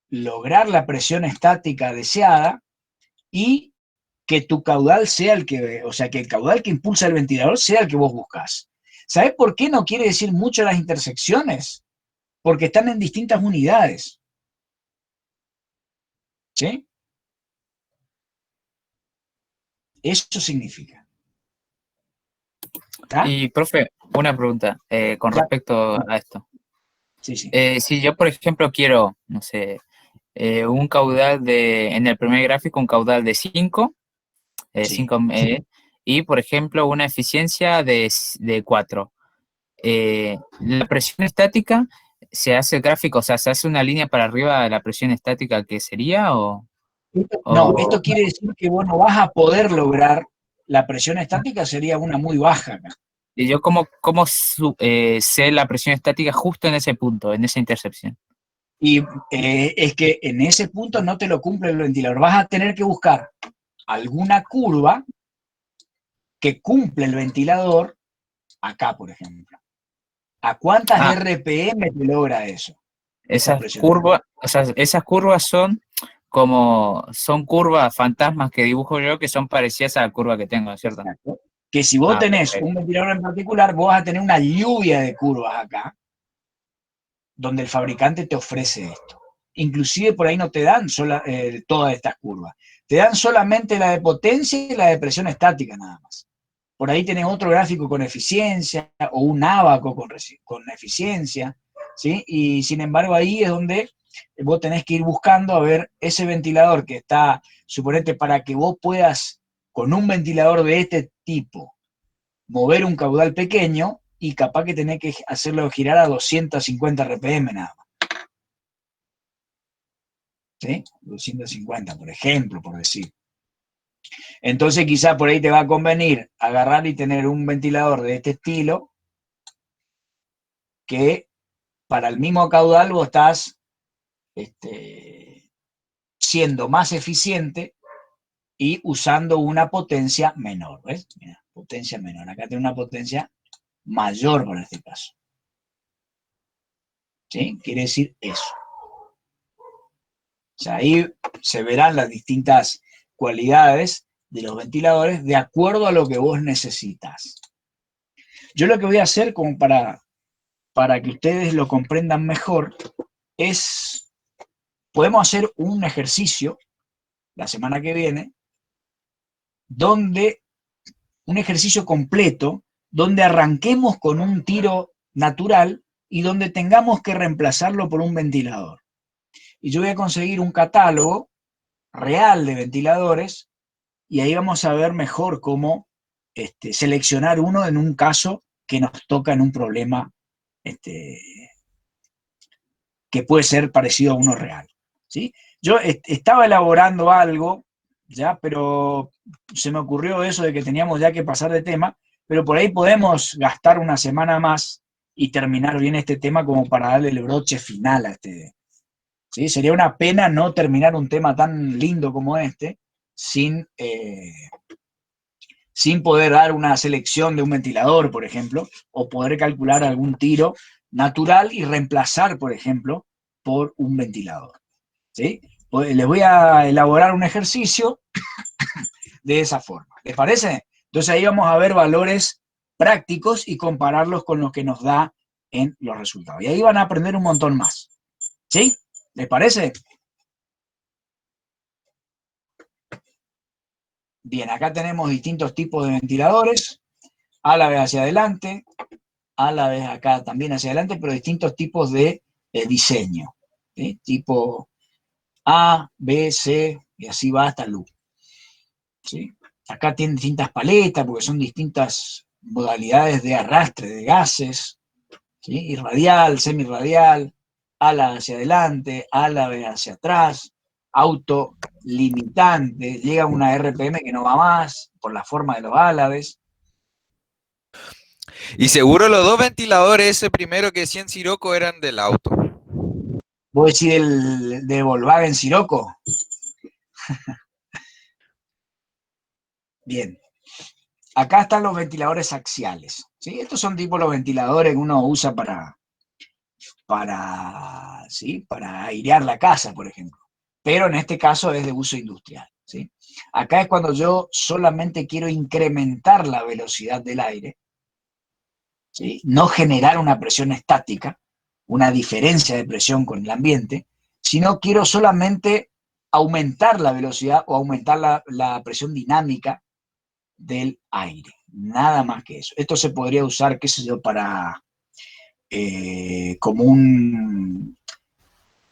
lograr la presión estática deseada y que tu caudal sea el que, o sea, que el caudal que impulsa el ventilador sea el que vos buscás. ¿Sabés por qué no quiere decir mucho las intersecciones? Porque están en distintas unidades. ¿Sí? Eso significa. ¿Está?
Y, profe, una pregunta con respecto a esto.
Sí, sí.
Si yo, por ejemplo, quiero, no sé, un caudal en el primer gráfico, un caudal de 5,
Sí.
Y, por ejemplo, una eficiencia de 4. La presión estática, ¿se hace el gráfico, o sea, se hace una línea para arriba de la presión estática que sería o...?
No, esto quiere decir que vos no vas a poder lograr la presión estática, sería una muy baja acá.
¿Y yo cómo sé la presión estática justo en ese punto, en esa intercepción?
Y es que en ese punto no te lo cumple el ventilador. Vas a tener que buscar alguna curva que cumple el ventilador, acá por ejemplo. ¿A cuántas RPM te logra eso?
Esas curvas son curvas fantasmas que dibujo yo que son parecidas a la curva que tengo, ¿cierto?
Exacto. Que si vos tenés un ventilador en particular, vos vas a tener una lluvia de curvas acá, donde el fabricante te ofrece esto. inclusive por ahí no te dan todas estas curvas. Te dan solamente la de potencia y la de presión estática nada más. Por ahí tenés otro gráfico con eficiencia o un ábaco con eficiencia, ¿sí? Y sin embargo ahí es donde vos tenés que ir buscando a ver ese ventilador que está, suponete, para que vos puedas, con un ventilador de este tipo, mover un caudal pequeño y capaz que tenés que hacerlo girar a 250 RPM nada más. ¿Sí? 250, por ejemplo, por decir. Entonces quizá por ahí te va a convenir agarrar y tener un ventilador de este estilo que para el mismo caudal vos estás siendo más eficiente y usando una potencia menor, ¿ves? Mira, potencia menor. Acá tiene una potencia mayor para este caso. ¿Sí? Quiere decir eso. O sea, ahí se verán las distintas cualidades de los ventiladores de acuerdo a lo que vos necesitas. Yo lo que voy a hacer como para que ustedes lo comprendan mejor es, podemos hacer un ejercicio la semana que viene, donde, un ejercicio completo, donde arranquemos con un tiro natural y donde tengamos que reemplazarlo por un ventilador. Y yo voy a conseguir un catálogo real de ventiladores y ahí vamos a ver mejor cómo seleccionar uno en un caso que nos toca en un problema que puede ser parecido a uno real, ¿sí? Yo estaba elaborando algo, ya, pero se me ocurrió eso de que teníamos ya que pasar de tema, pero por ahí podemos gastar una semana más y terminar bien este tema como para darle el broche final a ¿sí? Sería una pena no terminar un tema tan lindo como este sin poder dar una selección de un ventilador, por ejemplo, o poder calcular algún tiro natural y reemplazar, por ejemplo, por un ventilador, ¿sí? Les voy a elaborar un ejercicio de esa forma. ¿Les parece? Entonces ahí vamos a ver valores prácticos y compararlos con lo que nos da en los resultados. Y ahí van a aprender un montón más. ¿Sí? ¿Les parece? Bien, acá tenemos distintos tipos de ventiladores, a la vez hacia adelante, a la vez acá también hacia adelante, pero distintos tipos de diseño, ¿sí? Tipo A, B, C, y así va hasta LU. ¿Sí? Acá tienen distintas paletas, porque son distintas modalidades de arrastre de gases, ¿sí? Irradial, semirradial, ala hacia adelante, álabe hacia atrás, autolimitante, llega a una RPM que no va más, por la forma de los álabes.
Y seguro los dos ventiladores, ese primero que decían Sirocco, eran del auto.
¿Vos decís de Volkswagen Sirocco? Bien. Acá están los ventiladores axiales, ¿sí? Estos son tipo los ventiladores que uno usa ¿sí? Para airear la casa, por ejemplo. Pero en este caso es de uso industrial, ¿sí? Acá es cuando yo solamente quiero incrementar la velocidad del aire, ¿sí? No generar una presión estática, una diferencia de presión con el ambiente, sino quiero solamente aumentar la velocidad o aumentar la presión dinámica del aire. Nada más que eso. Esto se podría usar, qué sé yo, para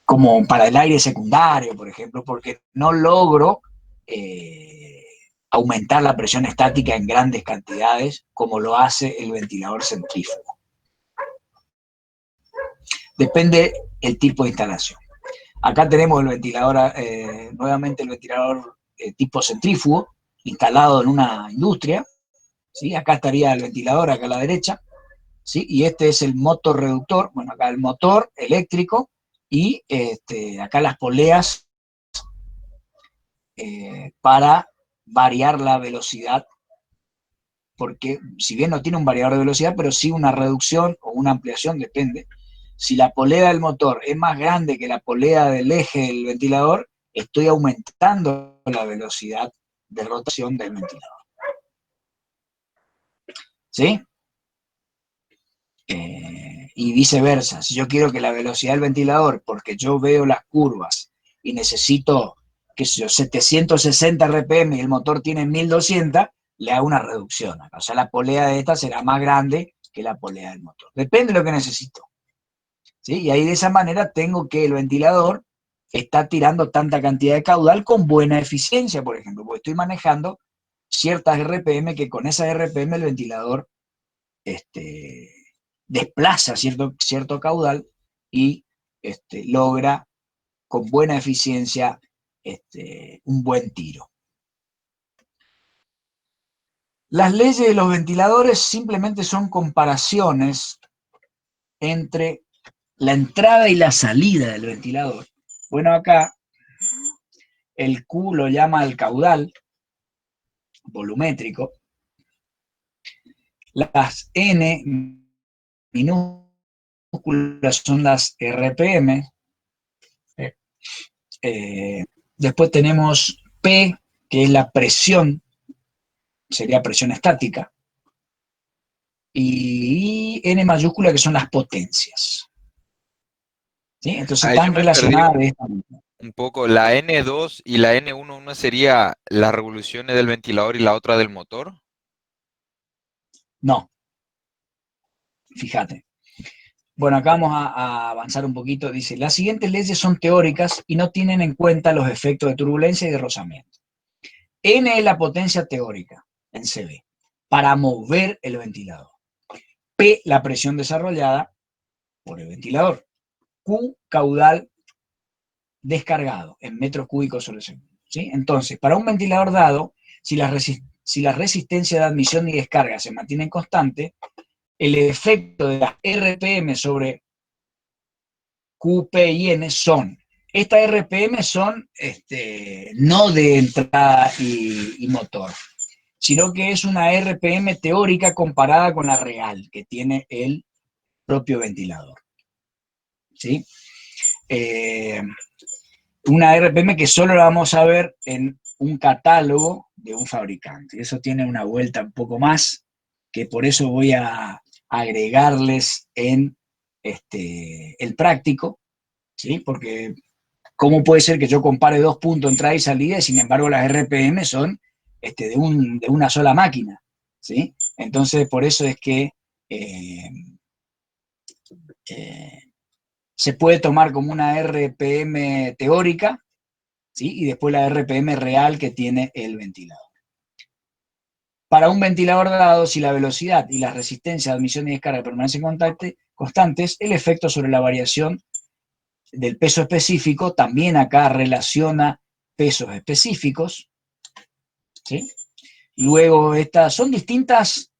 como para el aire secundario, por ejemplo, porque no logro aumentar la presión estática en grandes cantidades como lo hace el ventilador centrífugo. Depende el tipo de instalación. Acá tenemos el ventilador, nuevamente el ventilador tipo centrífugo, instalado en una industria, ¿sí? Acá estaría el ventilador, acá a la derecha, ¿sí? Y este es el motor reductor, bueno, acá el motor eléctrico, y acá las poleas para variar la velocidad, porque si bien no tiene un variador de velocidad, pero sí una reducción o una ampliación, depende. Si la polea del motor es más grande que la polea del eje del ventilador, estoy aumentando la velocidad de rotación del ventilador. ¿Sí? y viceversa. Si yo quiero que la velocidad del ventilador, porque yo veo las curvas y necesito, qué sé yo, 760 RPM y el motor tiene 1200, le hago una reducción. O sea, la polea de esta será más grande que la polea del motor. Depende de lo que necesito. ¿Sí? Y ahí de esa manera tengo que el ventilador está tirando tanta cantidad de caudal con buena eficiencia, por ejemplo, porque estoy manejando ciertas RPM que con esas RPM el ventilador desplaza cierto caudal y logra con buena eficiencia un buen tiro. Las leyes de los ventiladores simplemente son comparaciones entre la entrada y la salida del ventilador. Bueno, acá el Q lo llama el caudal volumétrico. Las N minúsculas son las RPM. Después tenemos P, que es la presión, sería presión estática. Y N mayúscula, que son las potencias. ¿Sí? Entonces están relacionadas de esta manera.
Un poco, la N2 y la N1, una sería las revoluciones del ventilador y la otra del motor.
No. Fíjate. Bueno, acá vamos a avanzar un poquito. Dice, las siguientes leyes son teóricas y no tienen en cuenta los efectos de turbulencia y de rozamiento. N es la potencia teórica en CB para mover el ventilador. P, la presión desarrollada por el ventilador. Q, caudal descargado en metros cúbicos sobre segundo. ¿Sí? Entonces, para un ventilador dado, si la resistencia de admisión y descarga se mantienen constantes, el efecto de las RPM sobre Q, P y N son, estas RPM son no de entrada y motor, sino que es una RPM teórica comparada con la real que tiene el propio ventilador. ¿Sí? Una RPM que solo la vamos a ver en un catálogo de un fabricante. Eso tiene una vuelta un poco más, que por eso voy a agregarles en el práctico, ¿sí? Porque ¿cómo puede ser que yo compare dos puntos, entrada y salida, y sin embargo las RPM son de una sola máquina? ¿Sí? Entonces, por eso es que se puede tomar como una RPM teórica, ¿sí? Y después la RPM real que tiene el ventilador. Para un ventilador dado, si la velocidad y la resistencia de admisión y descarga permanecen constantes, el efecto sobre la variación del peso específico también acá relaciona pesos específicos, ¿sí? Luego, estas son distintas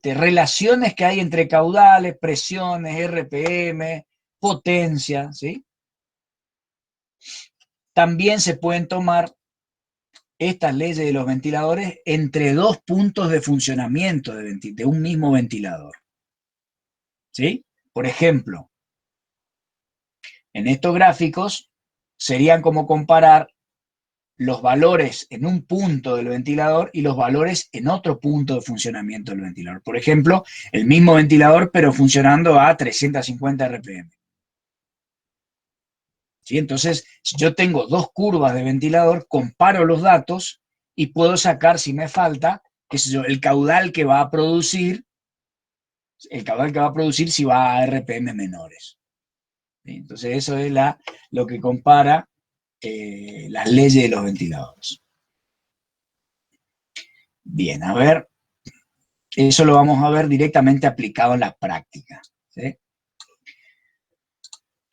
relaciones que hay entre caudales, presiones, RPM, potencia, ¿sí? También se pueden tomar estas leyes de los ventiladores entre dos puntos de funcionamiento de un mismo ventilador, ¿sí? Por ejemplo, en estos gráficos serían como comparar los valores en un punto del ventilador y los valores en otro punto de funcionamiento del ventilador. Por ejemplo, el mismo ventilador pero funcionando a 350 RPM. ¿Sí? Entonces, si yo tengo dos curvas de ventilador, comparo los datos y puedo sacar, si me falta, qué sé yo, el caudal que va a producir si va a RPM menores. ¿Sí? Entonces, eso es lo que compara las leyes de los ventiladores. Bien, a ver, eso lo vamos a ver directamente aplicado en la práctica, ¿sí?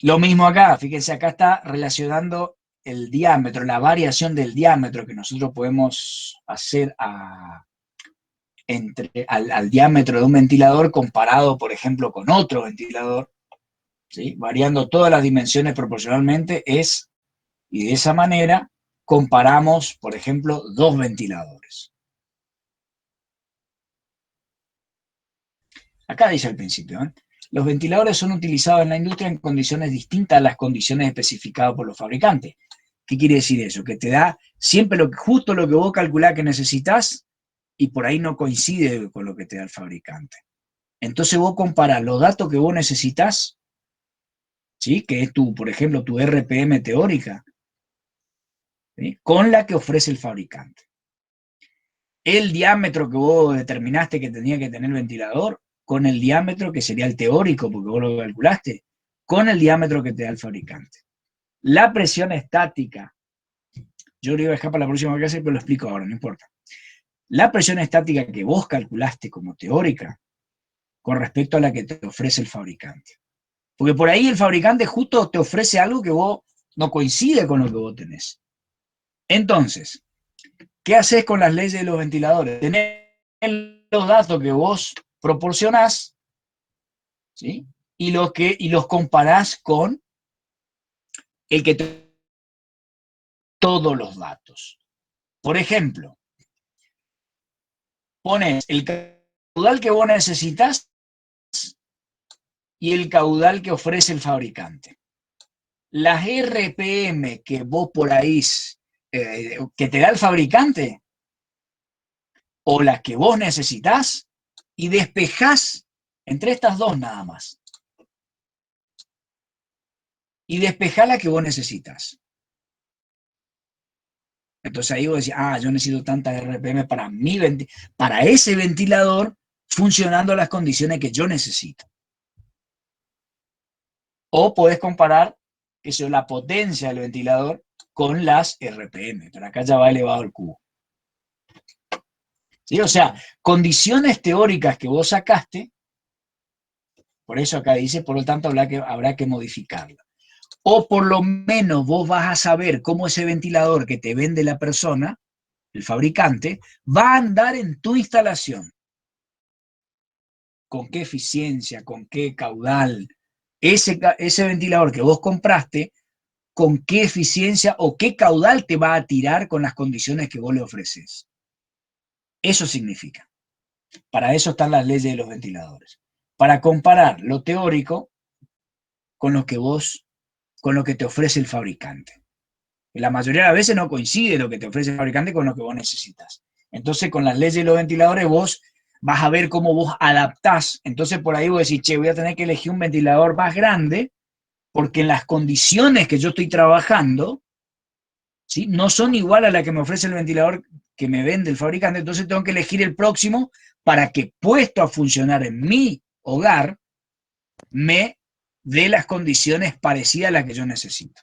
Lo mismo acá, fíjense, acá está relacionando el diámetro, la variación del diámetro que nosotros podemos hacer al diámetro de un ventilador comparado, por ejemplo, con otro ventilador, ¿sí? Variando todas las dimensiones proporcionalmente y de esa manera comparamos, por ejemplo, dos ventiladores. Acá dice al principio, ¿eh? Los ventiladores son utilizados en la industria en condiciones distintas a las condiciones especificadas por los fabricantes. ¿Qué quiere decir eso? Que te da siempre justo lo que vos calculás que necesitas y por ahí no coincide con lo que te da el fabricante. Entonces vos comparás los datos que vos necesitas, ¿sí? Que es por ejemplo, tu RPM teórica, ¿sí? Con la que ofrece el fabricante. El diámetro que vos determinaste que tenía que tener el ventilador, con el diámetro que sería el teórico, porque vos lo calculaste, con el diámetro que te da el fabricante. La presión estática, yo lo iba a dejar para la próxima clase, pero lo explico ahora, no importa. La presión estática que vos calculaste como teórica, con respecto a la que te ofrece el fabricante. Porque por ahí el fabricante justo te ofrece algo que vos no coincide con lo que vos tenés. Entonces, ¿qué haces con las leyes de los ventiladores? Tenés los datos que vos proporcionás, ¿sí? Y los comparás con el que te todos los datos. Por ejemplo, pones el caudal que vos necesitas y el caudal que ofrece el fabricante. Las RPM que vos por ahí, que te da el fabricante, o las que vos necesitas, y despejás entre estas dos nada más. Y despejá la que vos necesitas. Entonces ahí vos decís, yo necesito tantas RPM para ese ventilador funcionando a las condiciones que yo necesito. O podés comparar la potencia del ventilador con las RPM, pero acá ya va elevado el cubo. ¿Sí? O sea, condiciones teóricas que vos sacaste, por eso acá dice, por lo tanto habrá que modificarla. O por lo menos vos vas a saber cómo ese ventilador que te vende la persona, el fabricante, va a andar en tu instalación. Con qué eficiencia, con qué caudal. Ese ventilador que vos compraste, con qué eficiencia o qué caudal te va a tirar con las condiciones que vos le ofreces. Eso significa. Para eso están las leyes de los ventiladores. Para comparar lo teórico con lo que te ofrece el fabricante. La mayoría de las veces no coincide lo que te ofrece el fabricante con lo que vos necesitas. Entonces, con las leyes de los ventiladores, vos vas a ver cómo vos adaptás. Entonces, por ahí vos decís, che, voy a tener que elegir un ventilador más grande, porque en las condiciones que yo estoy trabajando, ¿sí? No son igual a las que me ofrece el ventilador que me vende el fabricante, entonces tengo que elegir el próximo para que, puesto a funcionar en mi hogar, me dé las condiciones parecidas a las que yo necesito.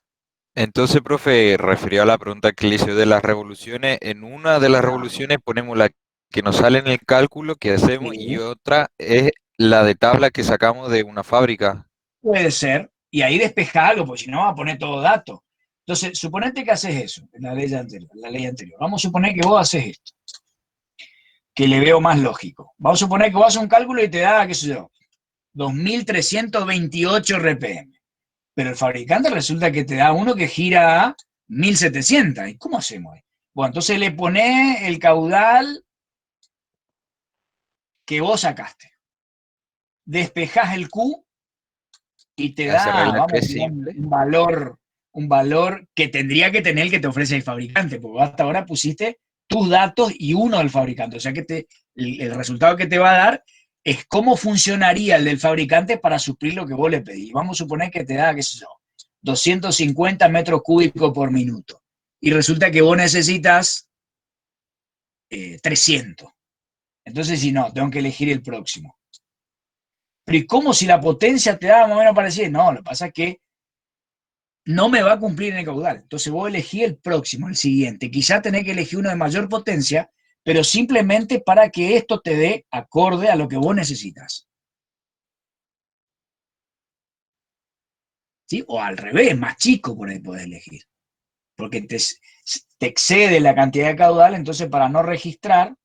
Entonces, profe, refirió a la pregunta que le hice de las revoluciones. En una de las revoluciones ponemos la que nos sale en el cálculo que hacemos y otra es la de tabla que sacamos de una fábrica.
Puede ser, y ahí despejalo, porque si no va a poner todo dato. Entonces, suponete que haces eso, en la ley anterior. Vamos a suponer que vos haces esto, que le veo más lógico. Vamos a suponer que vos haces un cálculo y te da, qué sé yo, 2.328 RPM. Pero el fabricante resulta que te da uno que gira a 1.700. ¿Y cómo hacemos? Bueno, entonces le ponés el caudal que vos sacaste. Despejás el Q y te da, un valor que tendría que tener el que te ofrece el fabricante, porque hasta ahora pusiste tus datos y uno del fabricante. O sea que el resultado que te va a dar es cómo funcionaría el del fabricante para suplir lo que vos le pedís. Vamos a suponer que te da, qué sé yo, 250 metros cúbicos por minuto. Y resulta que vos necesitas 300. Entonces, si no, tengo que elegir el próximo. Pero ¿y cómo si la potencia te da más o menos parecida? No, lo que pasa es que no me va a cumplir en el caudal. Entonces vos elegí el próximo, el siguiente. Quizá tenés que elegir uno de mayor potencia, pero simplemente para que esto te dé acorde a lo que vos necesitas. ¿Sí? O al revés, más chico por ahí podés elegir. Porque te excede la cantidad de caudal, entonces para no registrar,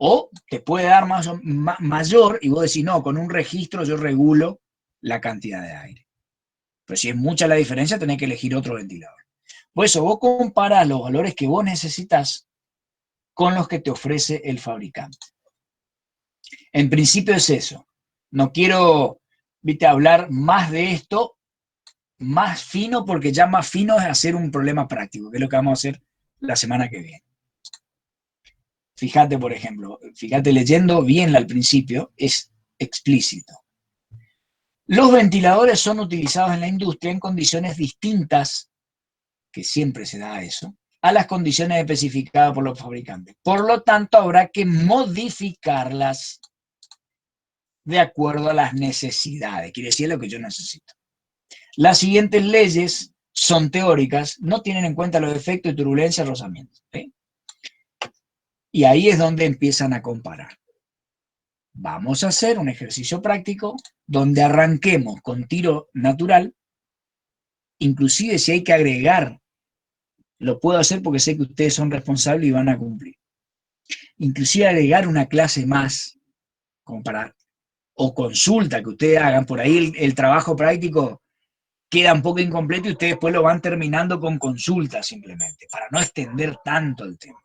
o te puede dar mayor y vos decís, no, con un registro yo regulo la cantidad de aire. Pero si es mucha la diferencia, tenés que elegir otro ventilador. Por eso vos comparás los valores que vos necesitas con los que te ofrece el fabricante. En principio es eso. No quiero, hablar más de esto, más fino, porque ya más fino es hacer un problema práctico, que es lo que vamos a hacer la semana que viene. Fíjate, por ejemplo, leyendo bien al principio, es explícito. Los ventiladores son utilizados en la industria en condiciones distintas, que siempre se da eso, a las condiciones especificadas por los fabricantes. Por lo tanto, habrá que modificarlas de acuerdo a las necesidades, quiere decir lo que yo necesito. Las siguientes leyes son teóricas, no tienen en cuenta los efectos de turbulencia y rozamiento. Y ahí es donde empiezan a comparar. Vamos a hacer un ejercicio práctico donde arranquemos con tiro natural, inclusive si hay que agregar, lo puedo hacer porque sé que ustedes son responsables y van a cumplir. Inclusive agregar una clase más, como para, o consulta que ustedes hagan, por ahí el trabajo práctico queda un poco incompleto y ustedes después lo van terminando con consulta simplemente, para no extender tanto el tema.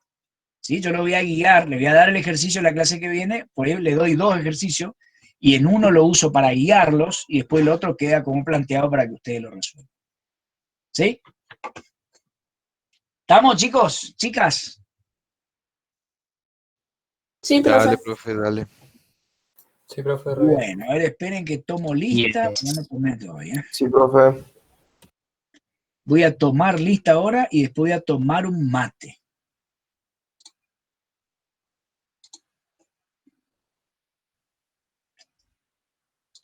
¿Sí? Yo lo voy a guiar, le voy a dar el ejercicio en la clase que viene, por ahí le doy 2 ejercicios, y en uno lo uso para guiarlos, y después el otro queda como planteado para que ustedes lo resuelvan. ¿Sí? ¿Estamos, chicos? ¿Chicas?
Sí, profe.
Dale, profe, dale.
Sí, profe. re bien.
Bueno, a ver, esperen que tomo lista. No me prometo hoy, ¿eh?
Sí, profe.
Voy a tomar lista ahora y después voy a tomar un mate.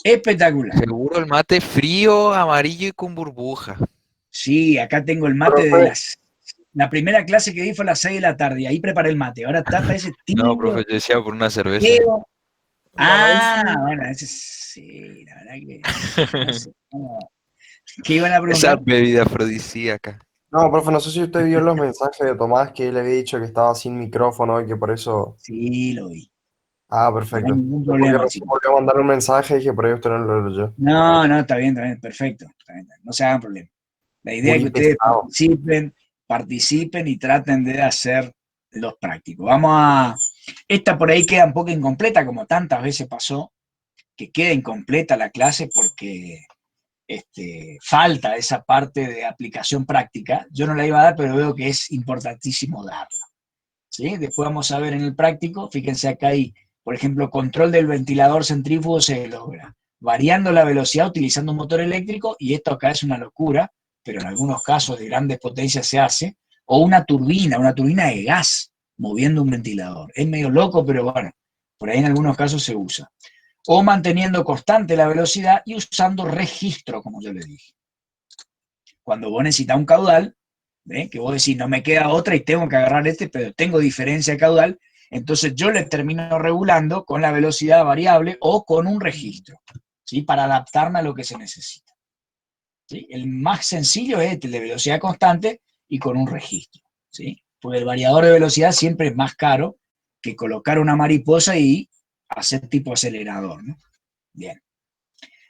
Espectacular.
Seguro el mate frío, amarillo y con burbuja.
Sí, acá tengo el mate de
Profe.
la primera clase que di fue a las 6 de la tarde, y ahí preparé el mate. Ahora está, parece tibio.
No, profe, yo decía por una cerveza.
Pero... Ah, bueno, ese sí, la verdad que no sé, ¿qué iban a
Esa
preguntar?
bebida afrodisíaca.
No, profe, no sé si usted vio los mensajes de Tomás que él había dicho que estaba sin micrófono y que por eso...
Sí, lo vi.
Ah,
No hay
perfecto.
ningún
Porque
problema,
recién
chicos.
volvió a mandar un mensaje y que por ahí usted no lo leyó.
No, no, está bien, perfecto. Está bien, no se hagan problema. La idea es que
Muy
ustedes
pesado.
participen y traten de hacer los prácticos. Vamos a... Esta por ahí queda un poco incompleta, como tantas veces pasó, que queda incompleta la clase porque falta esa parte de aplicación práctica. Yo no la iba a dar, pero veo que es importantísimo darla. ¿Sí? Después vamos a ver en el práctico, fíjense acá hay, por ejemplo, control del ventilador centrífugo se logra variando la velocidad utilizando un motor eléctrico, y esto acá es una locura, pero en algunos casos de grandes potencias se hace, o una turbina de gas moviendo un ventilador. Es medio loco, pero bueno, por ahí en algunos casos se usa. O manteniendo constante la velocidad y usando registro, como yo le dije. Cuando vos necesitas un caudal, que vos decís, no me queda otra y tengo que agarrar pero tengo diferencia de caudal, entonces yo le termino regulando con la velocidad variable o con un registro, ¿sí? Para adaptarme a lo que se necesita. ¿Sí? El más sencillo es el de velocidad constante y con un registro, ¿sí? Porque el variador de velocidad siempre es más caro que colocar una mariposa y hacer tipo acelerador, ¿no? Bien.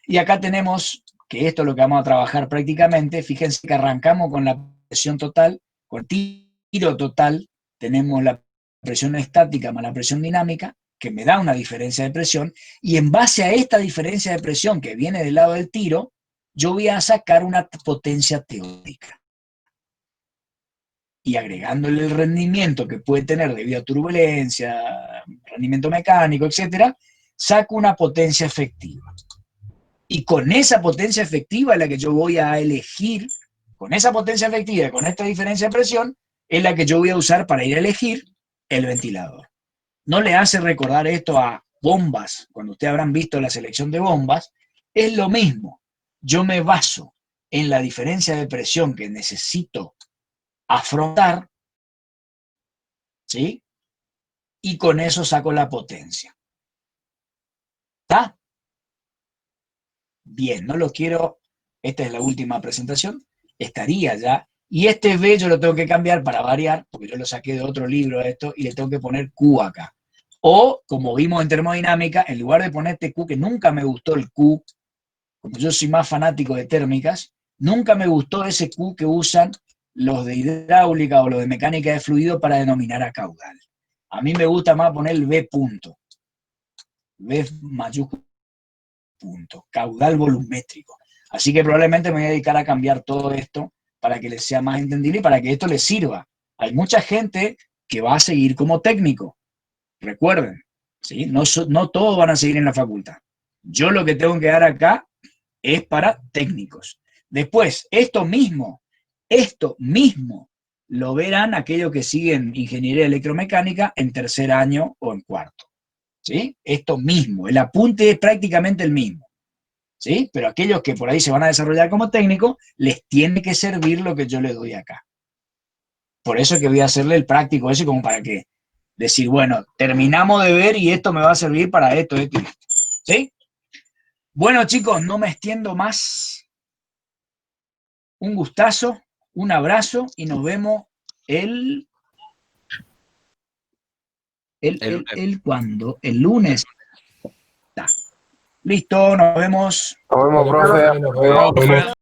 Y acá tenemos, que esto es lo que vamos a trabajar prácticamente, fíjense que arrancamos con la presión total, con tiro total, tenemos la presión estática más la presión dinámica, que me da una diferencia de presión, y en base a esta diferencia de presión que viene del lado del tiro, yo voy a sacar una potencia teórica. Y agregándole el rendimiento que puede tener debido a turbulencia, rendimiento mecánico, etc., saco una potencia efectiva. Y con esa potencia efectiva es la que yo voy a elegir, con esa potencia efectiva y con esta diferencia de presión, es la que yo voy a usar para ir a elegir el ventilador. ¿No le hace recordar esto a bombas? Cuando ustedes habrán visto la selección de bombas, es lo mismo. Yo me baso en la diferencia de presión que necesito afrontar, ¿sí? Y con eso saco la potencia. ¿Está? Bien, no lo quiero, esta es la última presentación, estaría ya, y este B yo lo tengo que cambiar para variar, porque yo lo saqué de otro libro esto, y le tengo que poner Q acá. O, como vimos en termodinámica, en lugar de ponerte Q, que nunca me gustó el Q, como yo soy más fanático de térmicas, nunca me gustó ese Q que usan los de hidráulica o los de mecánica de fluido para denominar a caudal. A mí me gusta más poner el B punto, B mayúscula, punto, caudal volumétrico. Así que probablemente me voy a dedicar a cambiar todo esto para que les sea más entendible y para que esto les sirva. Hay mucha gente que va a seguir como técnico, recuerden, ¿sí? No todos van a seguir en la facultad. Yo lo que tengo que dar acá es para técnicos. Después, esto mismo, lo verán aquellos que siguen ingeniería electromecánica en tercer año o en cuarto. ¿Sí? Esto mismo, el apunte es prácticamente el mismo. ¿Sí? Pero aquellos que por ahí se van a desarrollar como técnicos, les tiene que servir lo que yo les doy acá. Por eso es que voy a hacerle el práctico ese como para que decir, bueno, terminamos de ver y esto me va a servir para esto, esto y esto. ¿Sí? Bueno, chicos, no me extiendo más. Un gustazo, un abrazo y nos vemos ¿cuándo? El lunes. Listo, nos vemos.
Nos vemos, profe.
Nos vemos.